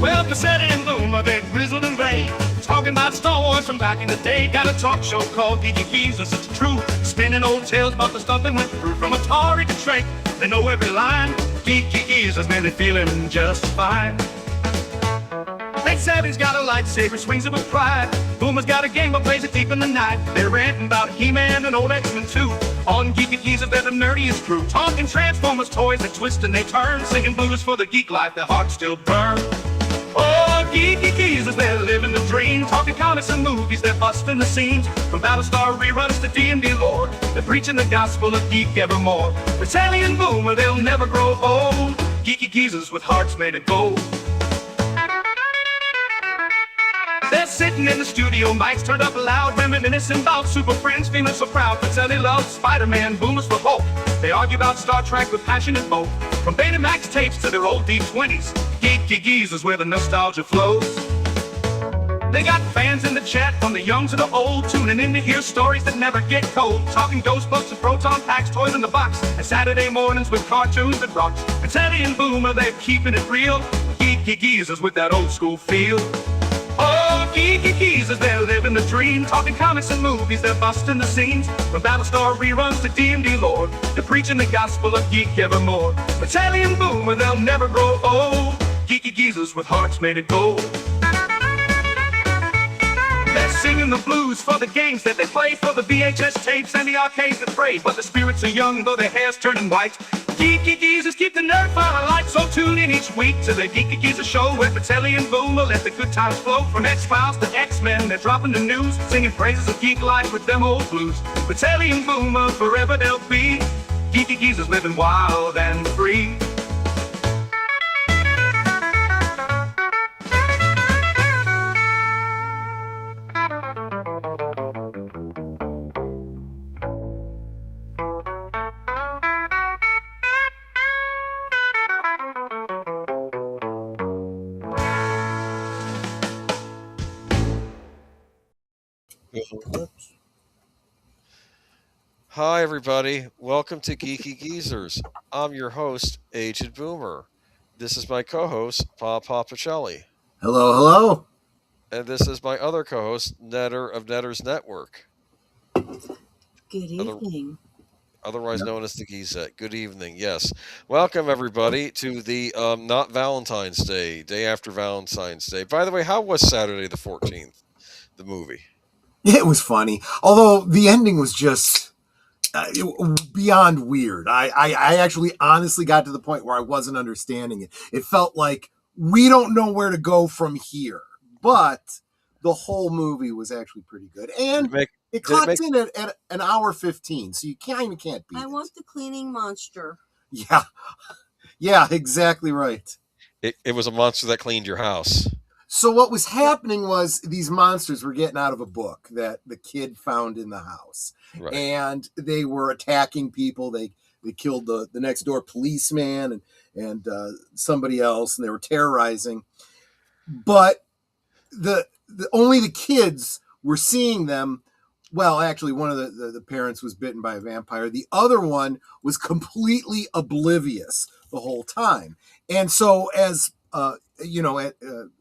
Well, Pacelli and Boomer, they grizzled and gray, talking about Star Wars from back in the day. Got a talk show called Geeky Geezers, it's true, spinning old tales about the stuff that went through. From Atari to Trek, they know every line. Geeky Geezers, man, they feeling just fine. Late Savvy's got a lightsaber, swings it with pride. Boomer's got a game but plays it deep in the night. They're ranting about He-Man and old X-Men too. On Geeky Geezers, they're the nerdiest crew. Talking Transformers, toys that twist and they turn. Singing blues for the geek life, their hearts still burn. Oh, Geeky Geezers, they're living the dream. Talking comics and movies, they're busting the scenes. From Battlestar reruns to D&D lore, they're preaching the gospel of geek evermore. Pacelli and Boomer, they'll never grow old. Geeky Geezers with hearts made of gold. They're sitting in the studio, mics turned up loud, reminiscing about Super Friends, feeling so proud. Pacelli loves Spider-Man, Boomer's for Hulk. They argue about Star Trek with passion and both. From Betamax tapes to their old deep 20s, Geeky Geezers where the nostalgia flows. They got fans in the chat, from the young to the old, tuning in to hear stories that never get cold. Talking Ghostbusters, proton packs, toys in the box, and Saturday mornings with cartoons that rocks. Pacelli and Boomer, they're keeping it real. Geeky Geezers with that old school feel. Oh, Geeky Geezers, they're living the dream. Talking comics and movies, they're busting the scenes. From Battlestar reruns to D&D lore, they're preaching the gospel of geek evermore. Pacelli and Boomer, they'll never grow old. Geeky Geezers with hearts made of gold. They're singing the blues for the games that they play, for the VHS tapes and the arcades that pray. But the spirits are young, though their hair's turning white. Geeky Geezers keep the nerd fire alight, so tune in each week to the Geeky Geezers show, where Pacelli and Boomer let the good times flow. From X-Files to X-Men, they're dropping the news, singing praises of geek life with them old blues. Pacelli and Boomer, forever they'll be. Geeky Geezers living wild and free. Hi, everybody. Welcome to Geeky Geezers. I'm your host, Aged Boomer. This is my co-host, Pacelli. Hello, hello. And this is my other co-host, Netter of Netter's Network. Good evening. Otherwise known as the Geezette. Good evening, yes. Welcome, everybody, to the not Valentine's Day, day after Valentine's Day. By the way, how was Saturday the 14th, the movie? It was funny, although the ending was just beyond weird. I actually honestly got to the point where I wasn't understanding it. It felt like we don't know where to go from here, but the whole movie was actually pretty good. And it clocked in at an hour 15, so you can't beat it. I want the cleaning monster. Yeah, exactly right. It was a monster that cleaned your house. So what was happening was these monsters were getting out of a book that the kid found in the house. Right. And they were attacking people. They killed the next door policeman and somebody else, and they were terrorizing. But the only the kids were seeing them. Well, actually, one of the parents was bitten by a vampire. The other one was completely oblivious the whole time. And so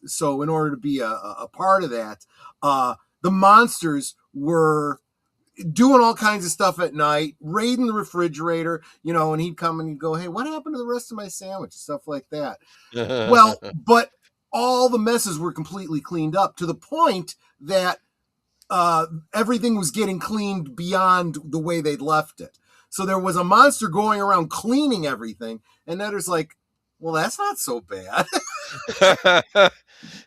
so in order to be a part of that, the monsters were doing all kinds of stuff at night, raiding the refrigerator, and he'd come and he'd go, "Hey, what happened to the rest of my sandwich?" Stuff like that. Well, but all the messes were completely cleaned up to the point that everything was getting cleaned beyond the way they'd left it. So there was a monster going around cleaning everything, and Netter's like, well, that's not so bad.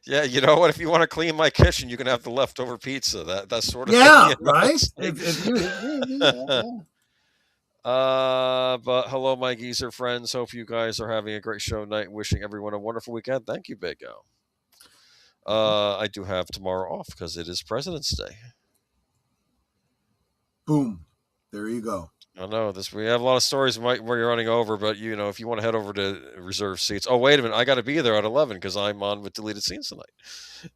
Yeah, you know what? If you want to clean my kitchen, you can have the leftover pizza. That sort of thing. Right? Yeah. But hello, my geezer friends. Hope you guys are having a great show night. Wishing everyone a wonderful weekend. Thank you, Big O. I do have tomorrow off because it is President's Day. Boom. There you go. I know this. We have a lot of stories where you're running over, but if you want to head over to reserve seats. Oh, wait a minute! I got to be there at 11 because I'm on with deleted scenes tonight.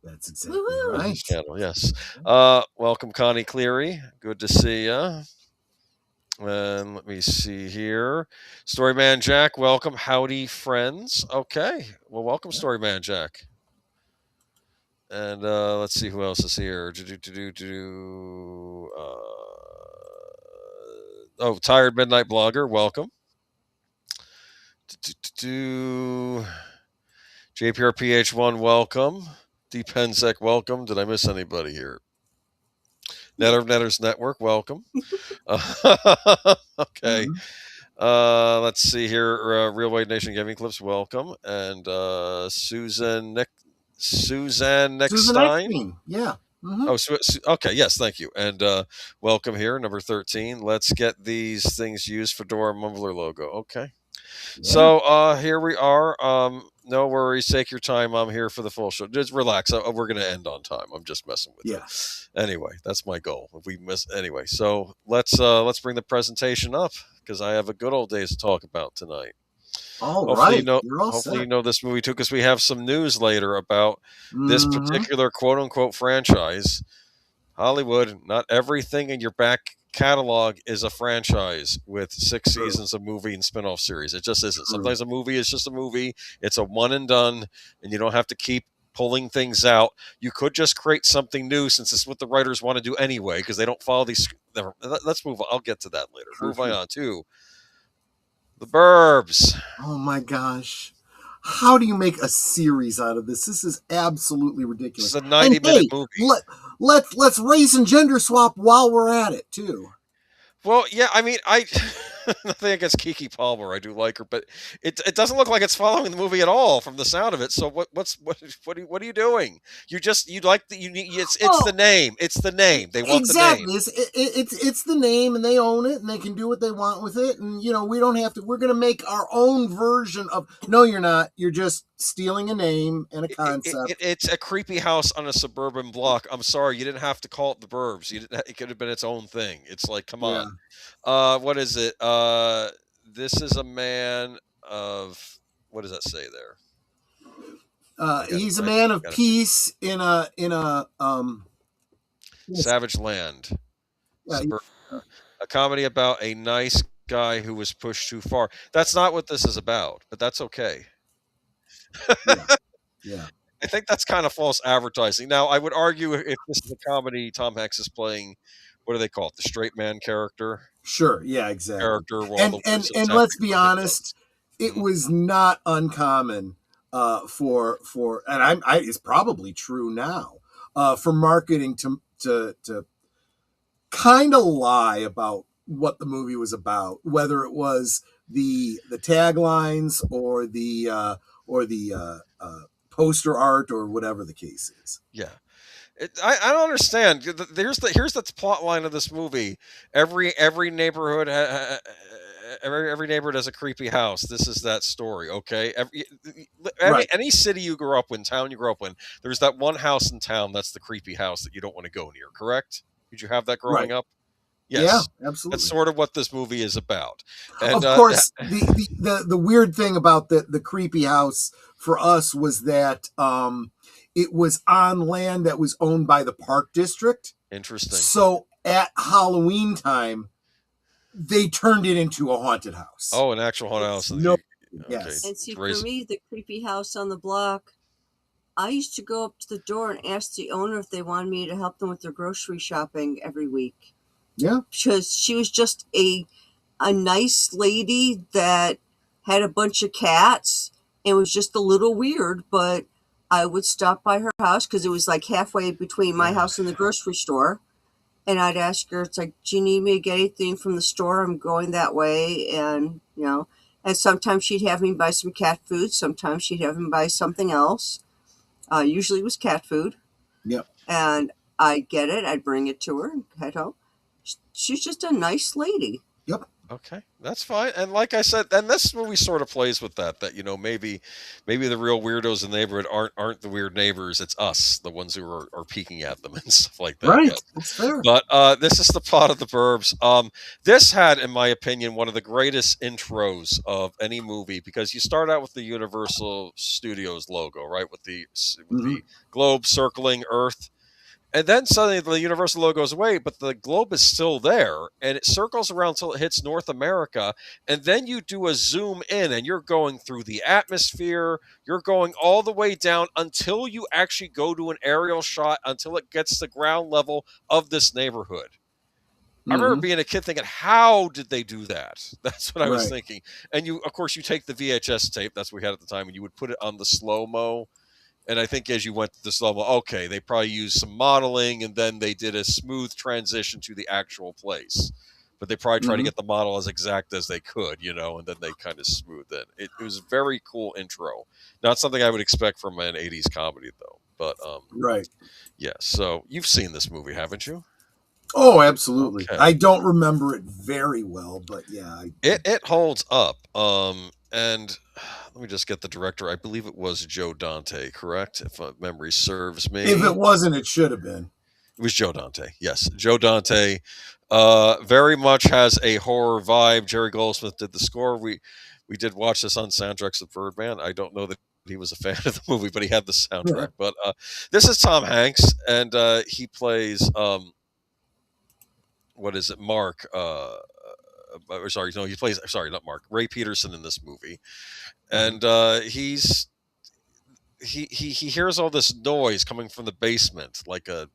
That's exactly right. Channel, yes. Welcome, Connie Cleary. Good to see you. And let me see here. Storyman Jack, welcome. Howdy, friends. Okay. Well, welcome, Storyman Jack. And let's see who else is here. Oh, Tired Midnight Blogger, welcome. JPRPH1, welcome. Dpensec, welcome. Did I miss anybody here? Netters Network, welcome. Okay. Let's see here. Real White Nation Gaming Clips, welcome. And Susan Eckstein. Yeah. Oh, okay. Yes, thank you. And welcome here, number 13. Let's get these things used. Fedora Mumbler logo. Okay. Yeah. So here we are. No worries. Take your time. I'm here for the full show. Just relax. We're going to end on time. I'm just messing with you. Anyway, that's my goal. If we miss anyway, so let's bring the presentation up because I have a good old days to talk about tonight. Hopefully you know this movie too, because we have some news later about this particular quote unquote franchise. Hollywood, not everything in your back catalog is a franchise with 6 seasons of movie and spin-off series. It just isn't. Sometimes a movie is just a movie. It's a one and done, and you don't have to keep pulling things out. You could just create something new, since it's what the writers want to do anyway, because they don't follow these. Let's move on. I'll get to that later. Moving on to The Burbs. Oh my gosh. How do you make a series out of this? This is absolutely ridiculous. It's a 90-minute movie. Let's race and gender swap while we're at it too. Well, yeah, I mean, nothing against Keke Palmer. I do like her, but it doesn't look like it's following the movie at all from the sound of it. So what are you doing? It's the name. It's the name. They want the name. It's the name, and they own it, and they can do what they want with it. And we don't have to. We're going to make our own version of. No, you're not. You're just stealing a name and a concept. It's a creepy house on a suburban block. I'm sorry, you didn't have to call it The Burbs. It could have been its own thing. It's like, come on. What is it? This is a man of, what does that say there? He's a man of peace in a savage land. A comedy about a nice guy who was pushed too far. That's not what this is about, but that's okay. Yeah. I think that's kind of false advertising. Now, I would argue if this is a comedy, Tom Hanks is playing, what do they call it? The straight man character? Sure. Yeah, exactly. Character. And let's be honest, it was not uncommon for and it's probably true now for marketing to kind of lie about what the movie was about, whether it was the taglines or the poster art or whatever the case is. Yeah. I don't understand. Here's the plot line of this movie. Every neighborhood every neighborhood has a creepy house. This is that story, okay? Any city you grew up in, town you grew up in, there's that one house in town that's the creepy house that you don't want to go near, correct? Did you have that growing up? Yes. Yeah, absolutely. That's sort of what this movie is about. And, of course, the weird thing about the creepy house for us was that it was on land that was owned by the park district. Interesting. So at Halloween time, they turned it into a haunted house. Oh, an actual haunted house. Yes. And see, for me, the creepy house on the block, I used to go up to the door and ask the owner if they wanted me to help them with their grocery shopping every week. Yeah. Because she was just a nice lady that had a bunch of cats and was just a little weird, but I would stop by her house because it was like halfway between my house and the grocery store. And I'd ask her, it's like, do you need me to get anything from the store? I'm going that way. And, and sometimes she'd have me buy some cat food. Sometimes she'd have me buy something else. Usually it was cat food. Yep. And I'd get it. I'd bring it to her and head home. She's just a nice lady. Yep. Okay, that's fine. And like I said, and this movie sort of plays with that maybe the real weirdos in the neighborhood aren't the weird neighbors. It's us, the ones who are peeking at them and stuff like that. Right. That's fair. But this is the plot of The Burbs. This had, in my opinion, one of the greatest intros of any movie, because you start out with the Universal Studios logo, right, with the globe circling Earth. And then suddenly the Universal logo goes away, but the globe is still there, and it circles around until it hits North America. And then you do a zoom in, and you're going through the atmosphere. You're going all the way down until you actually go to an aerial shot until it gets to ground level of this neighborhood. I remember Mhm. being a kid thinking, how did they do that? That's what I was Right. thinking. And you, of course, you take the VHS tape, that's what we had at the time, and you would put it on the slow-mo. And I think as you went to this level, okay, they probably used some modeling and then they did a smooth transition to the actual place. But they probably tried to Mhm. get the model as exact as they could, and then they kind of smoothed it. It was a very cool intro. Not something I would expect from an 80s comedy, though. But Right. yeah, so you've seen this movie, haven't you? Oh, absolutely. Okay. I don't remember it very well, but yeah, It holds up. And let me just get the director. I believe it was Joe Dante, correct? If memory serves if it me. wasn't, it should have been. It was Joe Dante. Yes, Joe Dante. Very much has a horror vibe. Jerry Goldsmith did the score. We did watch this on Soundtracks of Birdman. I don't know that he was a fan of the movie, but he had the soundtrack. But this is Tom Hanks, and he plays what is it, Mark? Sorry, no, he plays. Sorry, not Mark. Ray Peterson in this movie, and he hears all this noise coming from the basement, like a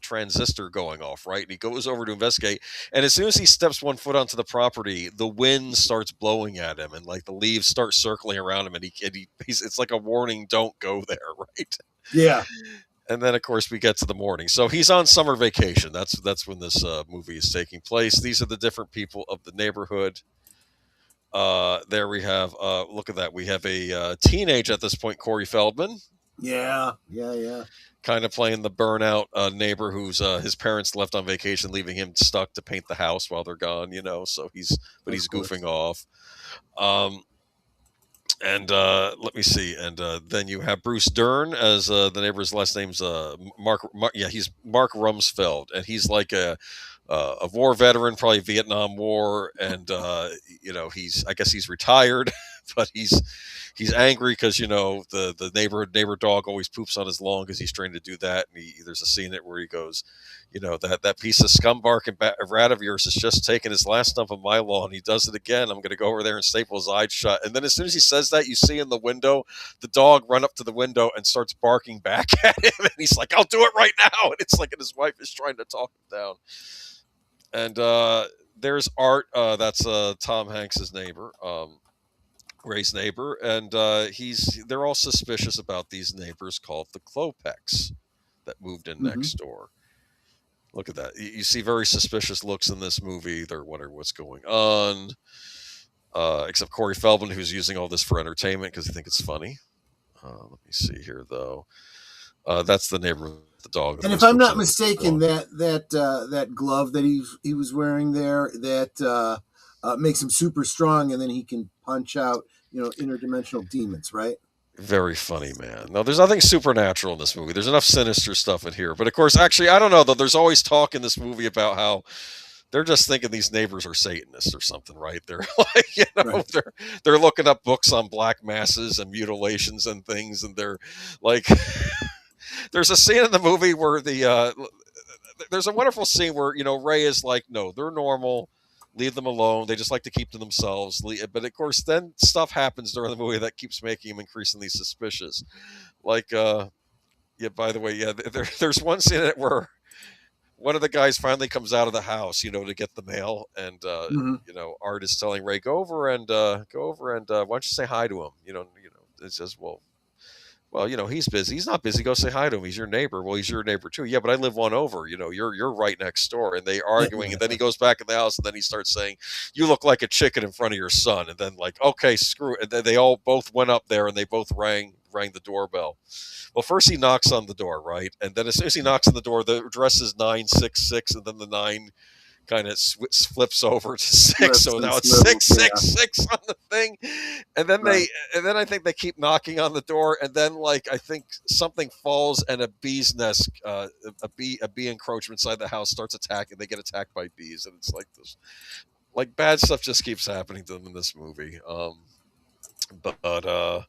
transistor going off, right? And he goes over to investigate, and as soon as he steps one foot onto the property, the wind starts blowing at him, and like the leaves start circling around him, and he's it's like a warning, don't go there, right? Yeah. And then of course we get to the morning, so he's on summer vacation. That's when this movie is taking place. These are the different people of the neighborhood. There we have look at that, we have a teenage at this point, Corey Feldman, Yeah. Yeah. Yeah. kind of playing the burnout neighbor who's his parents left on vacation, leaving him stuck to paint the house while they're gone. So Of he's course. goofing off. Um, and let me see, and then you have Bruce Dern as the neighbor's last name's Mark. Yeah, he's Mark Rumsfeld, and he's like a war veteran, probably Vietnam War, and he's I guess he's retired, but he's angry because the neighbor dog always poops on his lawn because he's trying to do that, and there's a scene in it where he goes, that piece of scumbark and rat of yours has just taken his last stump of my lawn. He does it again. I'm going to go over there and staple his eyes shut. And then as soon as he says that, you see in the window the dog run up to the window and starts barking back at him, and he's like, "I'll do it right now." And it's like, and his wife is trying to talk him down. And there's Art. That's Tom Hanks's neighbor, Ray's neighbor, and they're all suspicious about these neighbors called the Klopeks that moved in Hmm. next door. Look at that. You see very suspicious looks in this movie. They're wondering what's going on. Except Corey Feldman, who's using all this for entertainment because he thinks it's funny. Let me see here, though. That's the neighbor with the dog. And if Always I'm poops not on his mistaken, lawn. that glove that he was wearing there that makes him super strong, and then he can punch out interdimensional demons, right? Very funny, man. No, there's nothing supernatural in this movie. There's enough sinister stuff in here. But of course, actually, I don't know, though. There's always talk in this movie about how they're just thinking these neighbors are Satanists or something, right? They're like, Right. they're looking up books on black masses and mutilations and things, and they're like, there's a scene in the movie where there's a wonderful scene where Ray is like, no, they're normal, leave them alone. They just like to keep to themselves. But of course, then stuff happens during the movie that keeps making him increasingly suspicious. Like, yeah. By the way, yeah, there's one scene in it where one of the guys finally comes out of the house, to get the mail, and Hmm. Art is telling Ray, go over and why don't you say hi to him? It says, well, he's busy. He's not busy. Go say hi to him. He's your neighbor. Well, he's your neighbor too. Yeah, but I live one over. You're right next door. And they arguing, and then he goes back in the house, and then he starts saying, "You look like a chicken in front of your son." And then like, okay, screw it. And then they all both went up there, and they both rang the doorbell. Well, first he knocks on the door, right? And then as soon as he knocks on the door, the address is 966, and then the nine kind of flips over to six, Flips so and now it's swivels, six yeah. six six on the thing, and then Right. I think they keep knocking on the door, and then like I think something falls, and a bee's nest, a bee encroachment inside the house starts attacking. They get attacked by bees, and it's like this, like bad stuff just keeps happening to them in this movie. But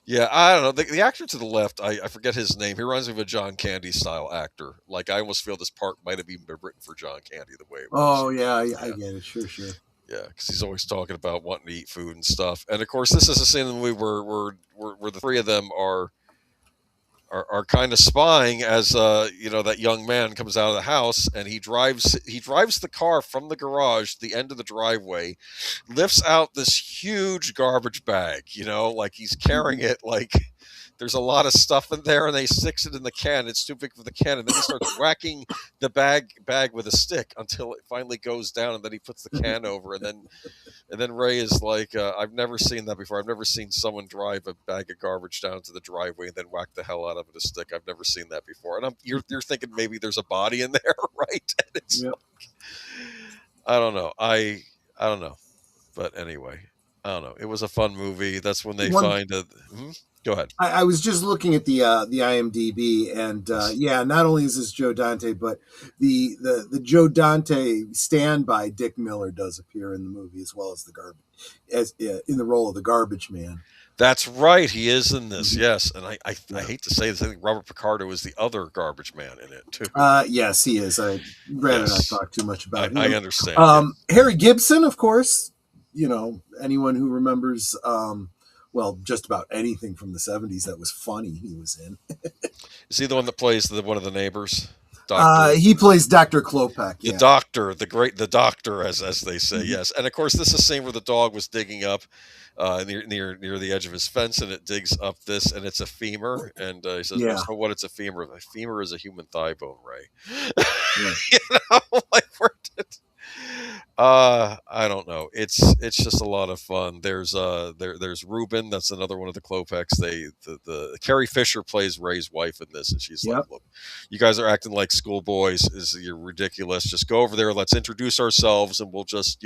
Yeah, I don't know. The actor to the left, I forget his name. He reminds me of a John Candy style actor. Like I almost feel this part might have even been written for John Candy the way it was. Oh yeah, I Yeah, get it. Sure, sure. yeah, because he's always talking about wanting to eat food and stuff. And of course, this is a scene in the movie where the three of them are kind of spying as that young man comes out of the house and he drives the car from the garage to the end of the driveway, lifts out this huge garbage bag, like he's carrying it like there's a lot of stuff in there, and they sticks it in the can. It's too big for the can, and then he starts whacking the bag with a stick until it finally goes down, and then he puts the can over, and then Ray is like, I've never seen that before. I've never seen someone drive a bag of garbage down to the driveway and then whack the hell out of it with a stick. I've never seen that before. And you're thinking maybe there's a body in there, right? And it's Yep. I don't know. I don't know. But anyway, I don't know. It was a fun movie. That's when they One find a. Go ahead. I was just looking at the IMDb, and yeah, not only is this Joe Dante, but the Joe Dante standby Dick Miller does appear in the movie as well as in the role of the garbage man. That's right. He is in this. Mhm. Yes, and I Yeah. hate to say this. I think Robert Picardo is the other garbage man in it too. Yes, he is. I'd rather not Yes, talk too much I, about I him. understand. Yeah. Harry Gibson, of course. Anyone who remembers, well, just about anything from the 70s that was funny, he was in. Is he the one that plays one of the neighbors? Doctor. He plays Dr. Klopek. The Yeah. doctor, the doctor, as they say, Mhm. yes. And of course, this is a scene where the dog was digging up near the edge of his fence, and it digs up this, and it's a femur. And he says, "Well, Yeah. so what? It's a femur. A femur is a human thigh bone, Ray." Yeah. Like where did? I don't know. It's just a lot of fun. There's Ruben. That's another one of the Klopeks. The Carrie Fisher plays Ray's wife in this, and she's like, Yep. "Look, you guys are acting like schoolboys. You're ridiculous. Just go over there. Let's introduce ourselves, and we'll just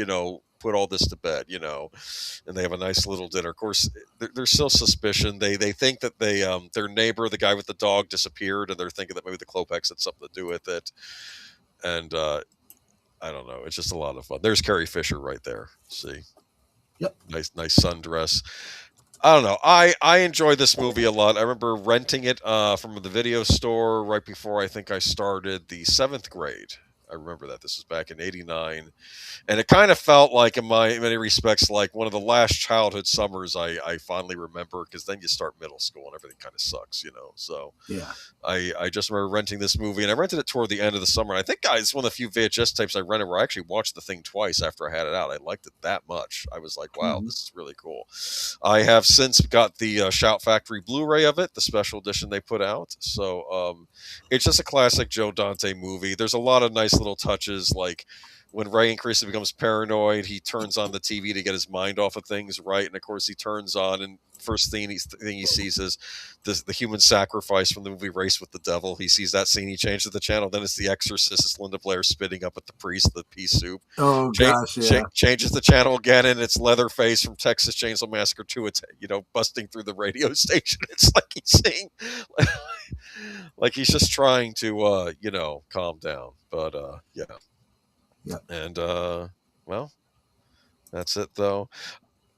put all this to bed." And they have a nice little dinner. Of course, there's still suspicion. They think that their neighbor, the guy with the dog, disappeared, and they're thinking that maybe the Klopeks had something to do with it. And I don't know. It's just a lot of fun. There's Carrie Fisher right there. See, Yep. nice sundress. I don't know. I enjoy this movie a lot. I remember renting it from the video store right before I think I started the 7th grade. I remember that. This was back in '89. And it kind of felt like, in many respects, like one of the last childhood summers I fondly remember, because then you start middle school and everything kind of sucks. So Yeah. I just remember renting this movie, and I rented it toward the end of the summer. And I think, guys, it's one of the few VHS tapes I rented where I actually watched the thing twice after I had it out. I liked it that much. I was like, wow, Mhm. this is really cool. I have since got the Shout Factory Blu-ray of it, the special edition they put out. So it's just a classic Joe Dante movie. There's a lot of nice little touches, like when Ray increasingly becomes paranoid, he turns on the TV to get his mind off of things, right? And of course, he turns on, and first thing he sees is the human sacrifice from the movie Race with the Devil. He sees that scene, he changes the channel. Then it's The Exorcist. It's Linda Blair spitting up at the priest, the pea soup. Oh gosh, yeah. Changes the channel again, and it's Leatherface from Texas Chainsaw Massacre 2. It's busting through the radio station. It's like he's saying, like he's just trying to calm down. But yeah. Yeah. And well, that's it though.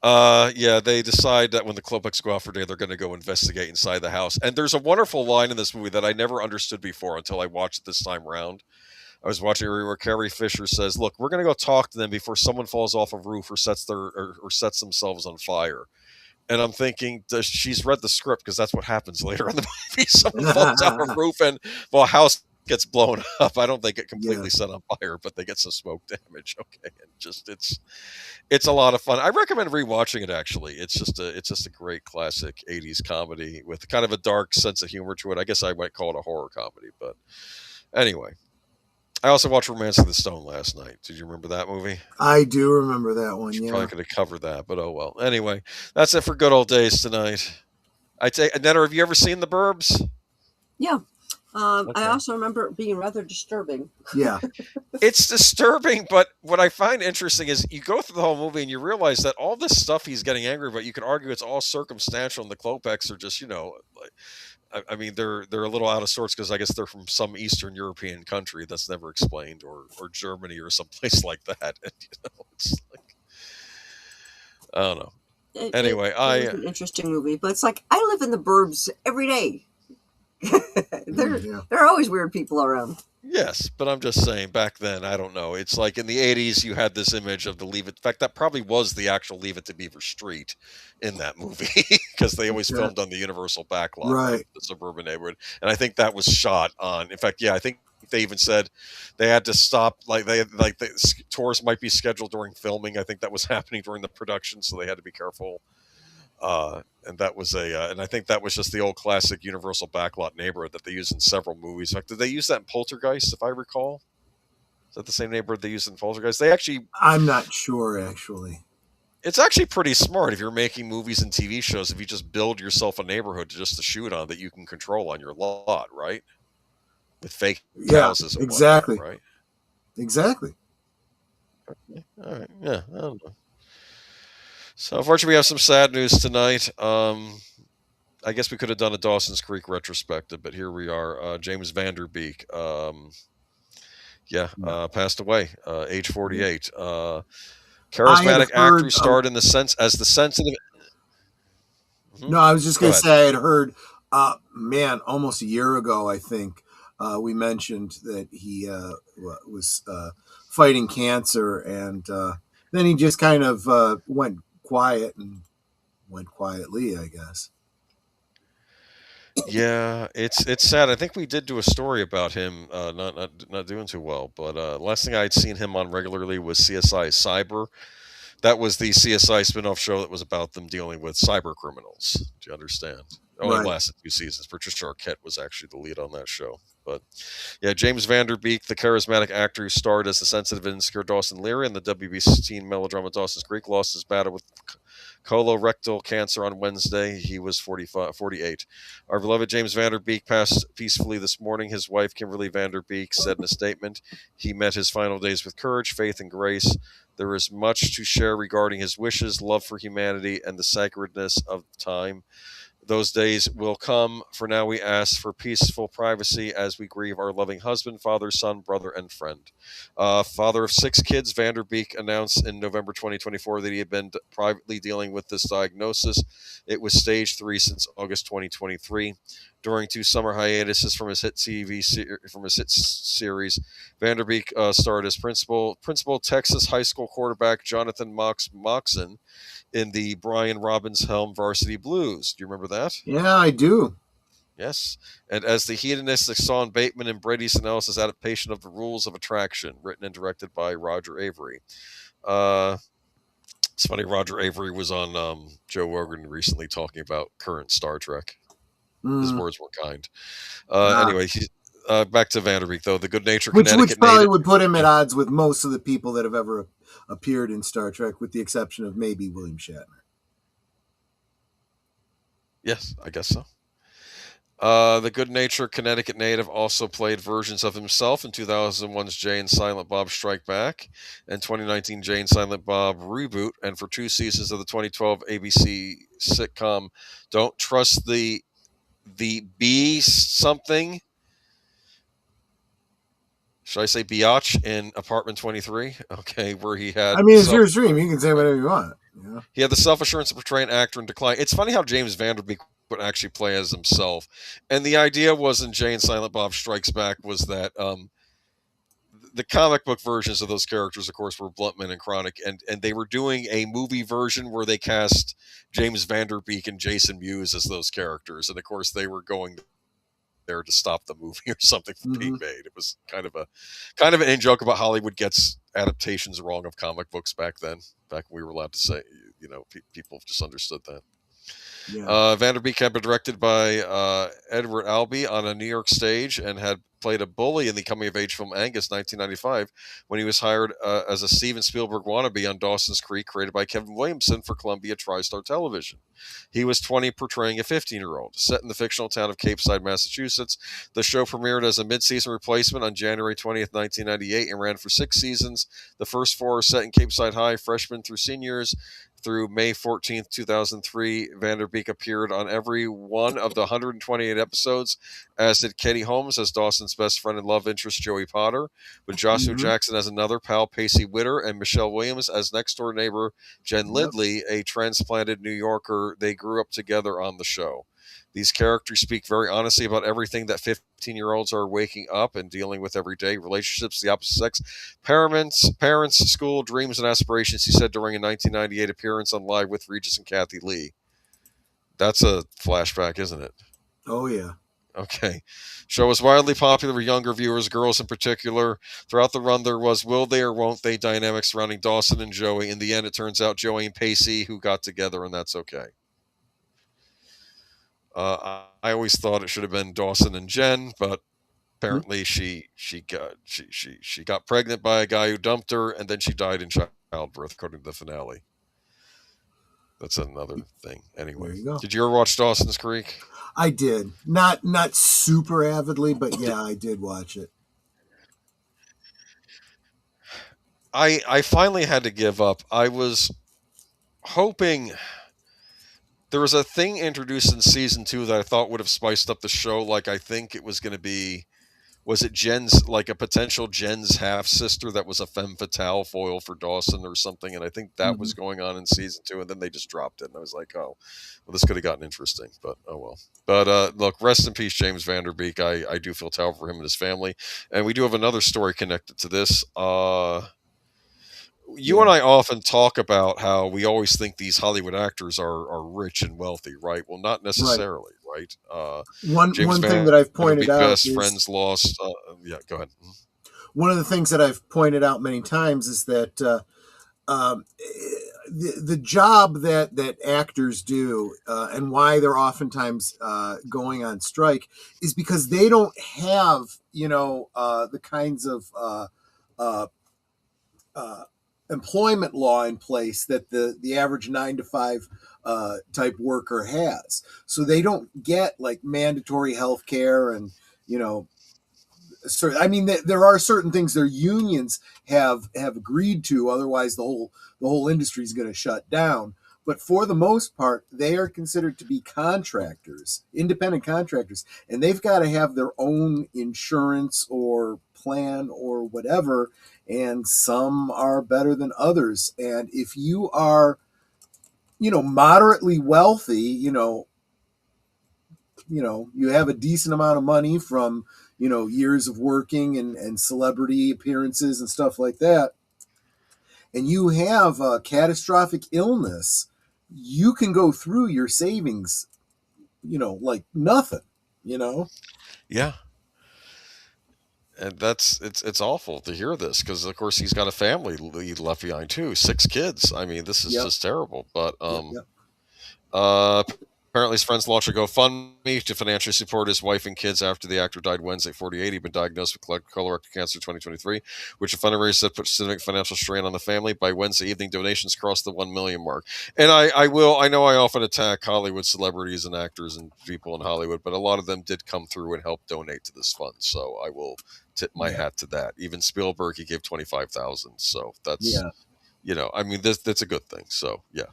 Yeah, they decide that when the Klopeks go out for day, they're going to go investigate inside the house. And there's a wonderful line in this movie that I never understood before until I watched it this time around. I was watching where Carrie Fisher says, "Look, we're going to go talk to them before someone falls off a roof or sets themselves on fire." And I'm thinking, she's read the script, because that's what happens later in the movie. Someone falls off a roof and a house gets blown up. I don't think it completely Yeah. set on fire, but they get some smoke damage. Okay, and just it's a lot of fun. I recommend rewatching it. Actually, it's just a great classic '80s comedy with kind of a dark sense of humor to it. I guess I might call it a horror comedy, but anyway. I also watched Romance of the Stone last night. Did you remember that movie? I do remember that one. You Yeah. probably could have covered that, but oh well. Anyway, that's it for good old days tonight. Netta, have you ever seen The Burbs? Yeah. Okay. I also remember it being rather disturbing. Yeah. It's disturbing, but what I find interesting is you go through the whole movie and you realize that all this stuff he's getting angry about, you could argue it's all circumstantial, and the Klopeks are just, I mean, they're a little out of sorts because I guess they're from some Eastern European country that's never explained, or Germany or someplace like that. And it's like, I don't know. Anyway, it was an interesting movie, but it's like I live in the burbs every day. There are always weird people around. yes, but I'm just saying back then, I don't know. It's like in the 80s, you had this image of the Leave It. In fact, that probably was the actual Leave It to Beaver Street in that movie because they always filmed on the Universal backlot, Right. the suburban neighborhood. And I think that was shot on, in fact, yeah, I think they even said they had to stop, the tours might be scheduled during filming. I think that was happening during the production, so they had to be careful. And that was and I think that was just the old classic Universal backlot neighborhood that they used in several movies. In fact, did they use that in Poltergeist, if I recall? Is that the same neighborhood they used in Poltergeist? I'm not sure, actually. It's actually pretty smart if you're making movies and TV shows, if you just build yourself a neighborhood just to shoot on that you can control on your lot, right? With fake houses and exactly. whatnot, right? Exactly. All right. Yeah, I don't know. So unfortunately, we have some sad news tonight. I guess we could have done a Dawson's Creek retrospective, but here we are. James Van Der Beek, passed away, age 48. Charismatic actor who starred in as the sensitive. Mm-hmm. No, I was just going to say I had heard, almost a year ago, I think, we mentioned that he was fighting cancer, and then he just kind of went quiet and went quietly, I guess. Yeah, it's sad. I think we did do a story about him not doing too well, but last thing I'd seen him on regularly was CSI Cyber. That was the CSI spin-off show that was about them dealing with cyber criminals. Do you understand? It only lasted 2 seasons. Patricia Arquette was actually the lead on that show. But yeah, James Van Der Beek, the charismatic actor who starred as the sensitive and insecure Dawson Leary in the WB teen melodrama Dawson's Creek, lost his battle with colorectal cancer on Wednesday. He was 48. Our beloved James Van Der Beek passed peacefully this morning. His wife, Kimberly Van Der Beek, said in a statement, he met his final days with courage, faith, and grace. There is much to share regarding his wishes, love for humanity, and the sacredness of time. Those days will come. For now, we ask for peaceful privacy as we grieve our loving husband, father, son, brother, and friend. Father of 6 kids, Van Der Beek announced in November 2024 that he had been privately dealing with this diagnosis. It was stage 3 since August 2023. During 2 summer hiatuses from his hit series, Van Der Beek starred as principal Texas high school quarterback Jonathan Moxon in the Brian Robbins Helm Varsity Blues. Do you remember that? Yeah, I do. Yes. And as the hedonistic Sean Bateman in Brady Easton Ellis's adaptation of The Rules of Attraction, written and directed by Roger Avery. It's funny, Roger Avery was on Joe Rogan recently talking about current Star Trek. His words were kind. Anyway, back to Van Der Beek, though. The Good Nature Connecticut which probably would put him at odds with most of the people that have ever appeared in Star Trek, with the exception of maybe William Shatner. Yes, I guess so. The Good Nature Connecticut native also played versions of himself in 2001's Jay and Silent Bob Strike Back and 2019 Jay and Silent Bob Reboot, and for 2 seasons of the 2012 ABC sitcom Don't Trust the B something. Should I say biatch in Apartment 23? Okay, where he had... I mean, it's your dream. You can say whatever you want. You know? He had the self-assurance to portray an actor in decline. It's funny how James Van Der Beek would actually play as himself. And the idea was in Jay and Silent Bob Strikes Back was that the comic book versions of those characters, of course, were Bluntman and Chronic. And they were doing a movie version where they cast James Van Der Beek and Jason Mewes as those characters. And, of course, they were going there to stop the movie or something from being made. It was kind of an in-joke about Hollywood gets adaptations wrong of comic books back then. Back when we were allowed to say, people just understood that. Yeah. Van Der Beek had been directed by Edward Albee on a New York stage and had played a bully in the coming-of-age film Angus, 1995, when he was hired as a Steven Spielberg wannabe on Dawson's Creek, created by Kevin Williamson for Columbia TriStar Television. He was 20, portraying a 15-year-old. Set in the fictional town of Cape Side, Massachusetts, the show premiered as a mid-season replacement on January 20th, 1998, and ran for 6 seasons. The first 4 are set in Cape Side High, freshmen through seniors. through May 14th, 2003, Vanderbeek appeared on every one of the 128 episodes, as did Katie Holmes as Dawson's best friend and love interest Joey Potter, with Joshua Mhm. Jackson as another pal Pacey Witter, and Michelle Williams as next-door neighbor Jen Yep. Lidley, a transplanted New Yorker. They grew up together on the show. These characters speak very honestly about everything that 15-year-olds are waking up and dealing with every day: relationships, the opposite sex, parents, school, dreams, and aspirations, he said during a 1998 appearance on Live with Regis and Kathy Lee. That's a flashback, isn't it? Oh yeah. Okay. Show was widely popular with younger viewers, girls in particular. Throughout the run, there was will they or won't they dynamics surrounding Dawson and Joey. In the end, it turns out Joey and Pacey who got together, and that's okay. I always thought it should have been Dawson and Jen, but apparently she got pregnant by a guy who dumped her, and then she died in childbirth, according to the finale. That's another thing. Anyway, There you go. did you ever watch Dawson's Creek? I did. Not super avidly, but yeah, I did watch it. I finally had to give up. I was hoping there was a thing introduced in season 2 that I thought would have spiced up the show. Like, I think it was going to be, was it Jen's, like a potential Jen's half sister that was a femme fatale foil for Dawson or something, and I think that was going on in season 2, and then they just dropped it, and I was like, oh, well, this could have gotten interesting, but oh well. But look, rest in peace, James Vanderbeek. I do feel terrible for him and his family, and we do have another story connected to this. You and I often talk about how we always think these Hollywood actors are rich and wealthy, right? Well, not necessarily, right? One James thing that I've Vanderbeek, pointed out best is friends lost. Yeah, go ahead. one of the things that I've pointed out many times is that the job that actors do and why they're oftentimes going on strike is because they don't have the kinds of employment law in place that the average 9 to 5 type worker has. So they don't get like mandatory health care and I mean, there are certain things their unions have agreed to. Otherwise, the whole industry is going to shut down. But for the most part, they are considered to be contractors, independent contractors, and they've got to have their own insurance or plan or whatever. And some are better than others. And if you are, moderately wealthy, you have a decent amount of money from years of working and celebrity appearances and stuff like that, and you have a catastrophic illness, you can go through your savings, like nothing, Yeah. And it's awful to hear this, because of course he's got a family he left behind too, 6 kids. I mean, this is just terrible. But apparently his friends launched a GoFundMe to financially support his wife and kids after the actor died Wednesday, 48. He'd been diagnosed with colorectal cancer in 2023, which a fundraiser that put significant financial strain on the family. By Wednesday evening, donations crossed the 1 million mark. And I know I often attack Hollywood celebrities and actors and people in Hollywood, but a lot of them did come through and help donate to this fund. So I will tip my hat to that. Even Spielberg, he gave 25,000. So that's, I mean, that's a good thing. So yeah.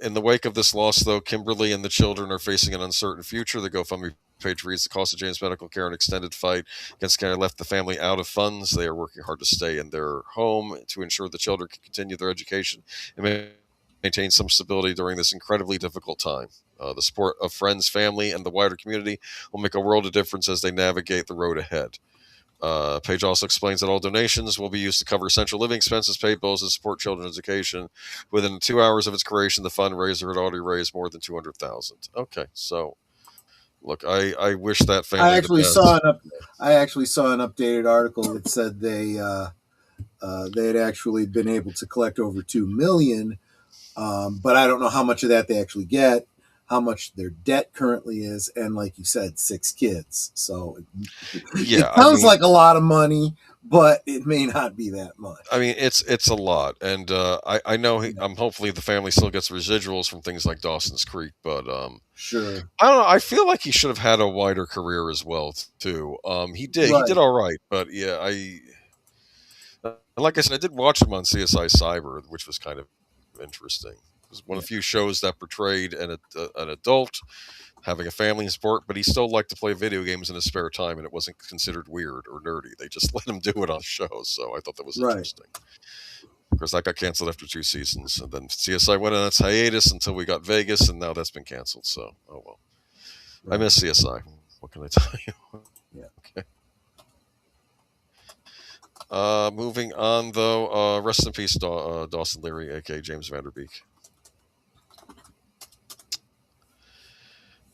In the wake of this loss, though, Kimberly and the children are facing an uncertain future. The GoFundMe page reads: the cost of James' medical care and extended fight against cancer left the family out of funds. They are working hard to stay in their home to ensure the children can continue their education and maintain some stability during this incredibly difficult time. The support of friends, family, and the wider community will make a world of difference as they navigate the road ahead. Page also explains that all donations will be used to cover essential living expenses, pay bills, and support children's education. Within 2 hours of its creation, the fundraiser had already raised more than $200,000. Okay, so look, I wish that family. I actually saw an updated article that said they had actually been able to collect over 2 million, but I don't know how much of that they actually get, how much their debt currently is, and like you said, 6 kids. So it sounds like a lot of money, but it may not be that much. I mean, it's a lot, and I know hopefully the family still gets residuals from things like Dawson's Creek, but sure, I don't know. I feel like he should have had a wider career as well too. He did all right, but yeah, like I said, I did watch him on CSI Cyber, which was kind of interesting. It was one of the few shows that portrayed an adult having a family in sport, but he still liked to play video games in his spare time, and it wasn't considered weird or nerdy. They just let him do it on shows, so I thought that was Right. interesting. Of course, that got canceled after 2 seasons, and then CSI went on its hiatus until we got Vegas, and now that's been canceled. So, oh well. I miss CSI. What can I tell you? Yeah. Okay. Moving on, though. Rest in peace, Dawson Leary, aka James Vanderbeek.